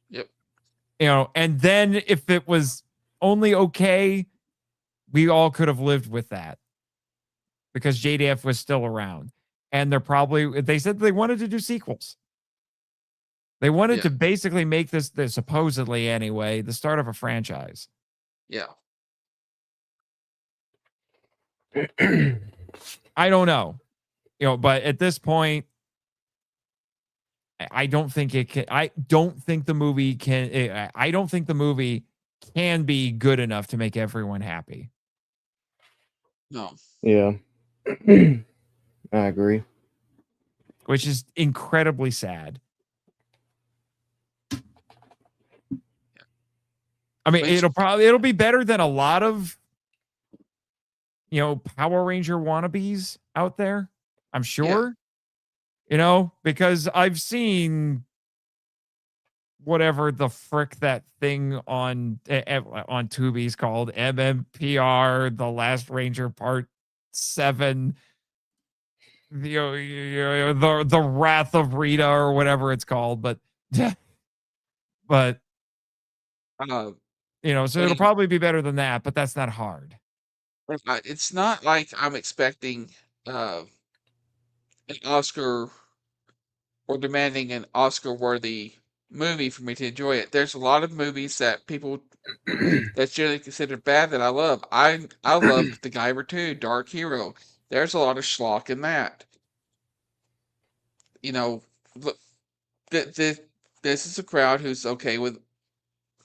Yep. And then if it was only okay, we all could have lived with that, because JDF was still around. And they said they wanted to do sequels. They wanted to basically make this supposedly anyway, the start of a franchise. Yeah. I don't know. But at this point, I don't think it can. I don't think the movie can. I don't think the movie can be good enough to make everyone happy. No. Yeah. I agree. which is incredibly sad. I mean, it'll be better than a lot of, Power Ranger wannabes out there, I'm sure. Because I've seen whatever the frick that thing on Tubi's called, MMPR, The Last Ranger Part 7, the Wrath of Rita or whatever it's called, but so it'll probably be better than that, but that's not hard. It's not like I'm expecting an Oscar or demanding an Oscar-worthy movie for me to enjoy it. There's a lot of movies that people that's generally considered bad that I love. I love The Guyver 2, Dark Hero. There's a lot of schlock in that. Look, this is a crowd who's okay with,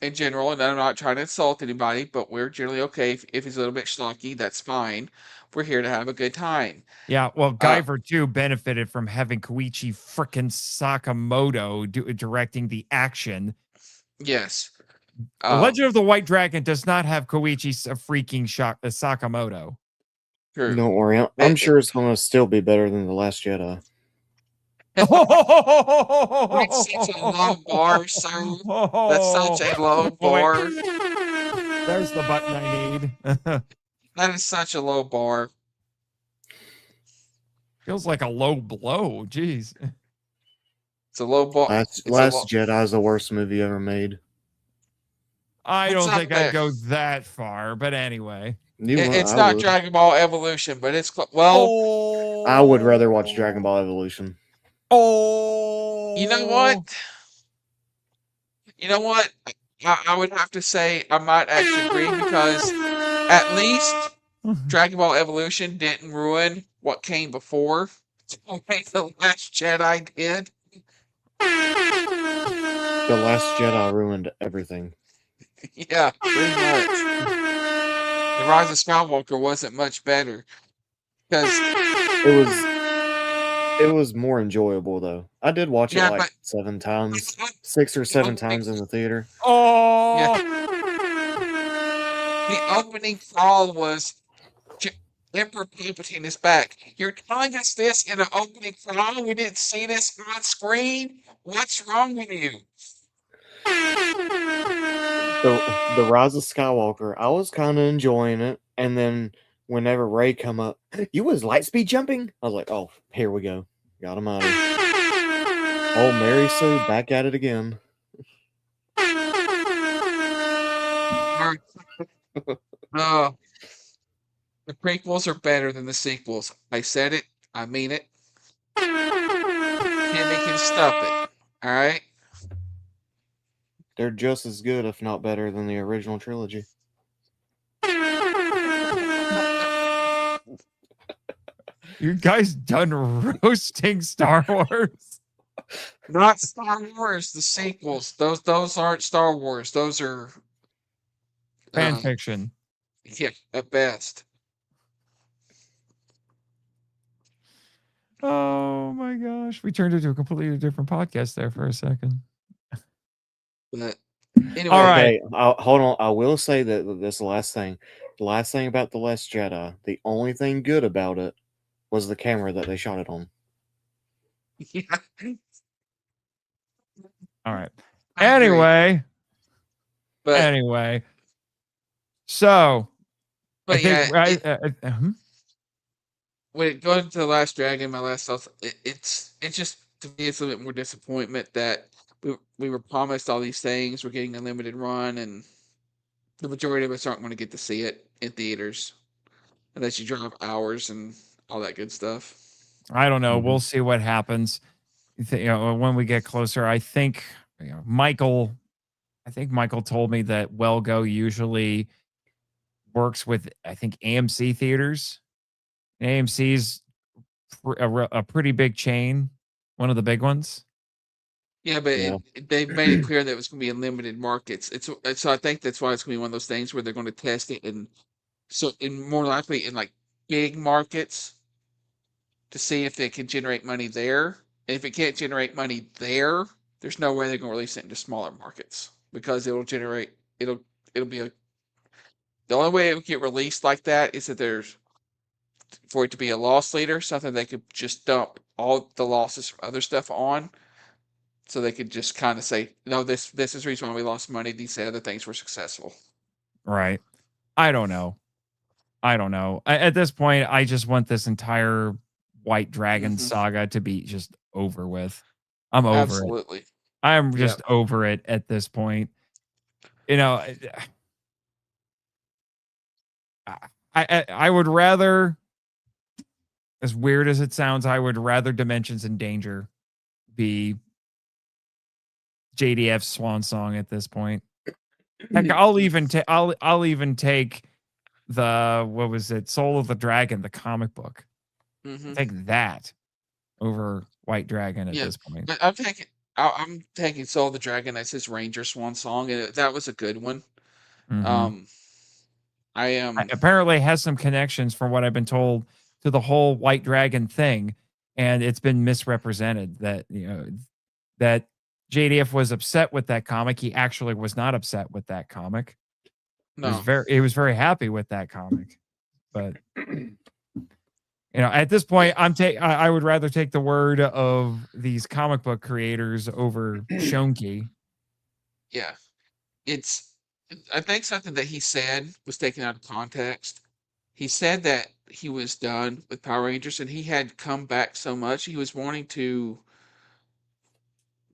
in general, and I'm not trying to insult anybody, but we're generally okay if he's a little bit schlocky, that's fine. We're here to have a good time. Yeah, well, Guyver 2 benefited from having Koichi frickin' Sakamoto directing the action. Yes. The Legend of the White Dragon does not have Koichi freaking Sakamoto. True. Don't worry, I'm sure it's going to still be better than The Last Jedi. That's such a low bar, sir. That's such a low bar. There's the button I need. That is such a low bar. Feels like a low blow. Jeez. It's a low bar. Last Jedi is the worst movie ever made. I don't think I'd go that far, but anyway. It's not Dragon Ball Evolution, but it's well. I would rather watch Dragon Ball Evolution. You know what? I would have to say I might actually agree, because at least Dragon Ball Evolution didn't ruin what came before. The Last Jedi did. The Last Jedi ruined everything. Yeah, pretty much. The Rise of Skywalker wasn't much better, because it was more enjoyable though. I did watch it like 7 times, 6 or 7 times in the theater. Yeah. The opening crawl was Emperor Palpatine is back. You're telling us this in an opening crawl? We didn't see this on screen? What's wrong with you? The Rise of Skywalker, I was kind of enjoying it, and then whenever Rey come up, you was lightspeed jumping? I was like, oh, here we go. Got him out of here. Oh, Mary Sue, back at it again. The prequels are better than the sequels. I said it. I mean it. Kimmy can stop it. All right? They're just as good, if not better, than the original trilogy. You guys done roasting Star Wars? Not Star Wars, the sequels. Those aren't Star Wars. Those are fan fiction. Yeah, at best. Oh my gosh. We turned into a completely different podcast there for a second. But anyway. All right. Okay, hold on. I will say that this last thing about The Last Jedi, the only thing good about it was the camera that they shot it on. Yeah. All right. Anyway. So. But when it goes to The Last Dragon, my last thoughts, it's just, to me, it's a little bit more disappointment that we were promised all these things. We're getting a limited run, and the majority of us aren't going to get to see it in theaters unless you drive hours and all that good stuff. I don't know. Mm-hmm. We'll see what happens. When we get closer. I think Michael told me that Wellgo usually works with, I think, AMC theaters. AMC's a pretty big chain, one of the big ones. Yeah, but they made it clear that it was going to be in limited markets. So I think that's why it's going to be one of those things where they're going to test it, and more likely in like big markets to see if they can generate money there. if it can't generate money there, there's no way they're going to release it into smaller markets because it'll be the only way it would get released like that is that there's for it to be a loss leader, something they could just dump all the losses from other stuff on, so they could just kind of say, no, this is the reason why we lost money. These other things were successful. Right. I don't know. At this point, I just want this entire White Dragon saga to be just over with. I'm over Absolutely. it. I'm just over it at this point. You know, I would rather, as weird as it sounds, I would rather Dimensions in Danger be JDF's swan song at this point. Heck, I'll even take the, what was it, Soul of the Dragon, the comic book. Take that over White Dragon at this point. But I'm taking Soul of the Dragon as his Ranger swan song, and that was a good one. I am apparently has some connections, from what I've been told, to the whole White Dragon thing, and it's been misrepresented that, you know, that JDF was upset with that comic. He actually was not upset with that comic. No. He was very happy with that comic. But you know, at this point, I would rather take the word of these comic book creators over Shonki. Yeah. I think something that he said was taken out of context. He said that he was done with Power Rangers and he had come back so much. He was wanting to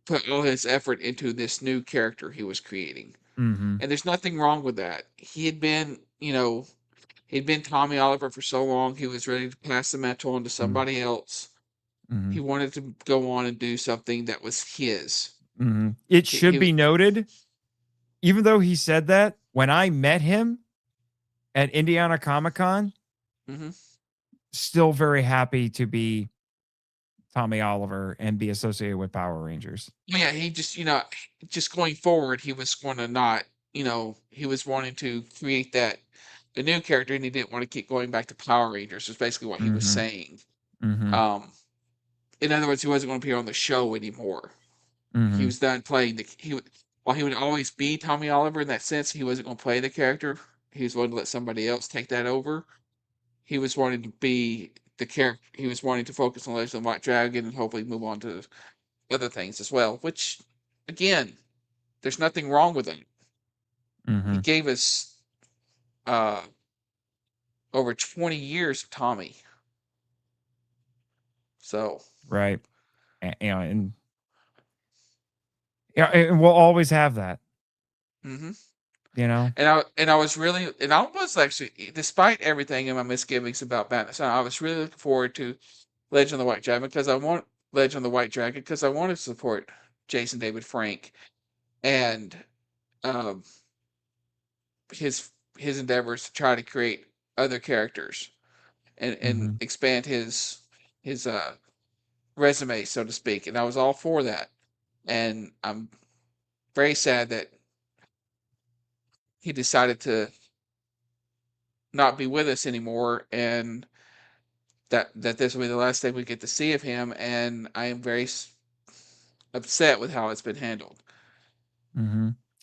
put all his effort into this new character he was creating. And there's nothing wrong with that. He had been, he'd been Tommy Oliver for so long. He was ready to pass the mantle on to somebody else. He wanted to go on and do something that was his. It should be noted, even though he said that, when I met him at Indiana Comic-Con, still very happy to be Tommy Oliver and be associated with Power Rangers. Yeah, he just, just going forward, he was going to not, he was wanting to create a new character, and he didn't want to keep going back to Power Rangers. Is basically what he was saying. In other words, he wasn't going to appear on the show anymore. He was done playing while he would always be Tommy Oliver in that sense, he wasn't going to play the character. He was wanting to let somebody else take that over. He was wanting to be the character. He was wanting to focus on Legend of the White Dragon and hopefully move on to other things as well. Which, again, there's nothing wrong with it. He gave us over 20 years of Tommy. So right, and we'll always have that. You know, and I was actually, despite everything and my misgivings about Batman, I was really looking forward to Legend of the White Dragon because I want Legend of the White Dragon because I want to support Jason David Frank and his endeavors to try to create other characters and expand his resume, so to speak. And I was all for that. And I'm very sad that he decided to not be with us anymore, and that this will be the last thing we get to see of him. And I am very upset with how it's been handled.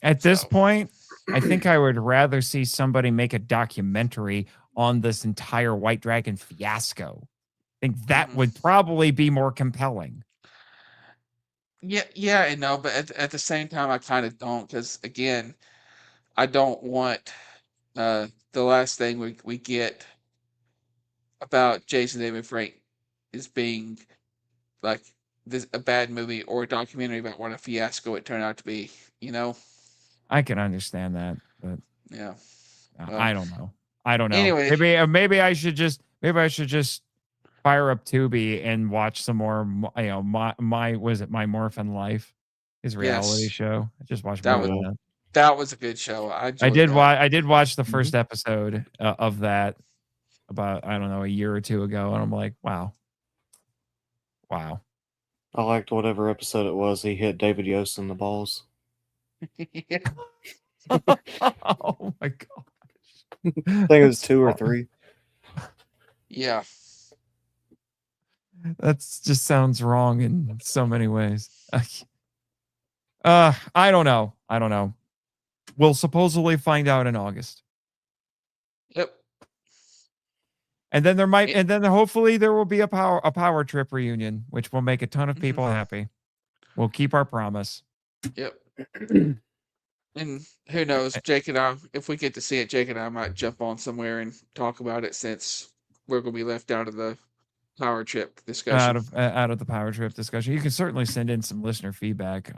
At this point, I think I would rather see somebody make a documentary on this entire White Dragon fiasco. I think that would probably be more compelling. Yeah, and no, but at the same time, I kind of don't, because again, I don't want the last thing we get about Jason David Frank is being like a bad movie or a documentary about what a fiasco it turned out to be. I can understand that, but yeah, I don't know. Anyway, maybe I should just fire up Tubi and watch some more. My Morphin Life, his reality show. I just watched more of that. That was a good show. I did watch the first episode of that about, I don't know, a year or two ago, and I'm like, wow. I liked whatever episode it was. He hit David Yost in the balls. Oh my gosh. I think it was 2 or 3. Yeah. That just sounds wrong in so many ways. I don't know. We'll supposedly find out in August. Yep. And then hopefully there will be a power trip reunion, which will make a ton of people happy. We'll keep our promise. Yep. And who knows, Jake and I, if we get to see it, Jake and I might jump on somewhere and talk about it, since we're going to be left out of the power trip discussion. Out of the power trip discussion. You can certainly send in some listener feedback,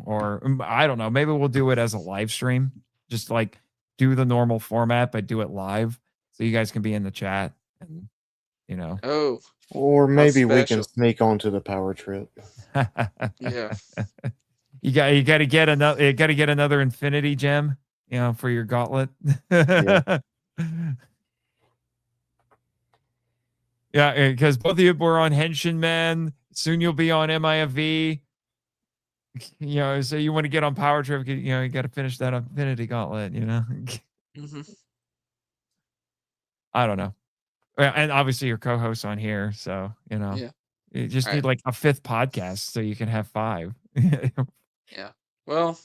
or I don't know, maybe we'll do it as a live stream, just like do the normal format, but do it live so you guys can be in the chat and, Oh. Or maybe we can sneak onto the power trip. Yeah. You got to get another infinity gem, for your gauntlet. Yeah. Yeah, because both of you were on Henshin Man. Soon you'll be on MIFV. So you want to get on Power Trip, you got to finish that Infinity Gauntlet, I don't know. And obviously your co-host on here, so, Yeah. you just need like a 5th podcast so you can have 5. Yeah. Well,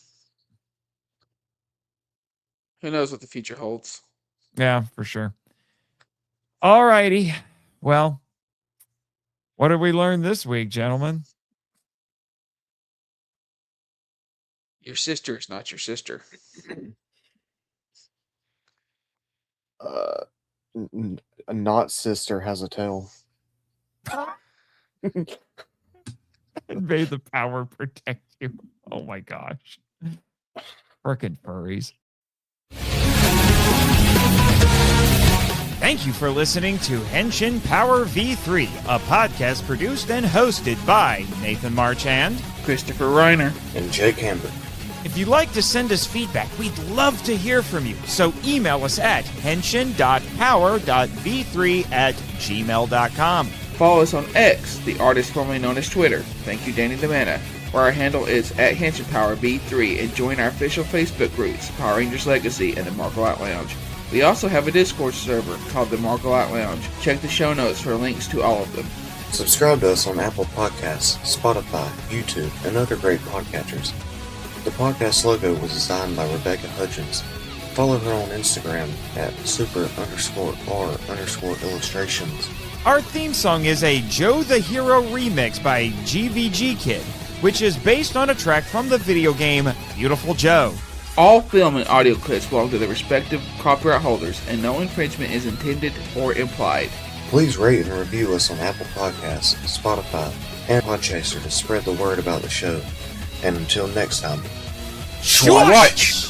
who knows what the future holds? Yeah, for sure. All righty. Well, what did we learn this week, gentlemen? Your sister is not your sister. Not sister has a tail. May the power protect you. Oh my gosh. Frickin' furries. Thank you for listening to Henshin Power V3, a podcast produced and hosted by Nathan Marchand, Christopher Riner, and Jake Hamber. If you'd like to send us feedback, we'd love to hear from you. So email us at henshin.power.v3@gmail.com. Follow us on X, the artist formerly known as Twitter. Thank you, Danny DeManna, where our handle is @HenshinPowerV3, and join our official Facebook groups, Power Rangers Legacy and the Marco Out Lounge. We also have a Discord server called the Marco Out Lounge. Check the show notes for links to all of them. Subscribe to us on Apple Podcasts, Spotify, YouTube, and other great podcatchers. The podcast logo was designed by Rebecca Hudgens. Follow her on Instagram at super_r_illustrations. Our theme song is a Joe the Hero remix by GVG Kid, which is based on a track from the video game Beautiful Joe. All film and audio clips belong to the respective copyright holders, and no infringement is intended or implied. Please rate and review us on Apple Podcasts, Spotify, and Podchaser to spread the word about the show. And until next time, Schwash!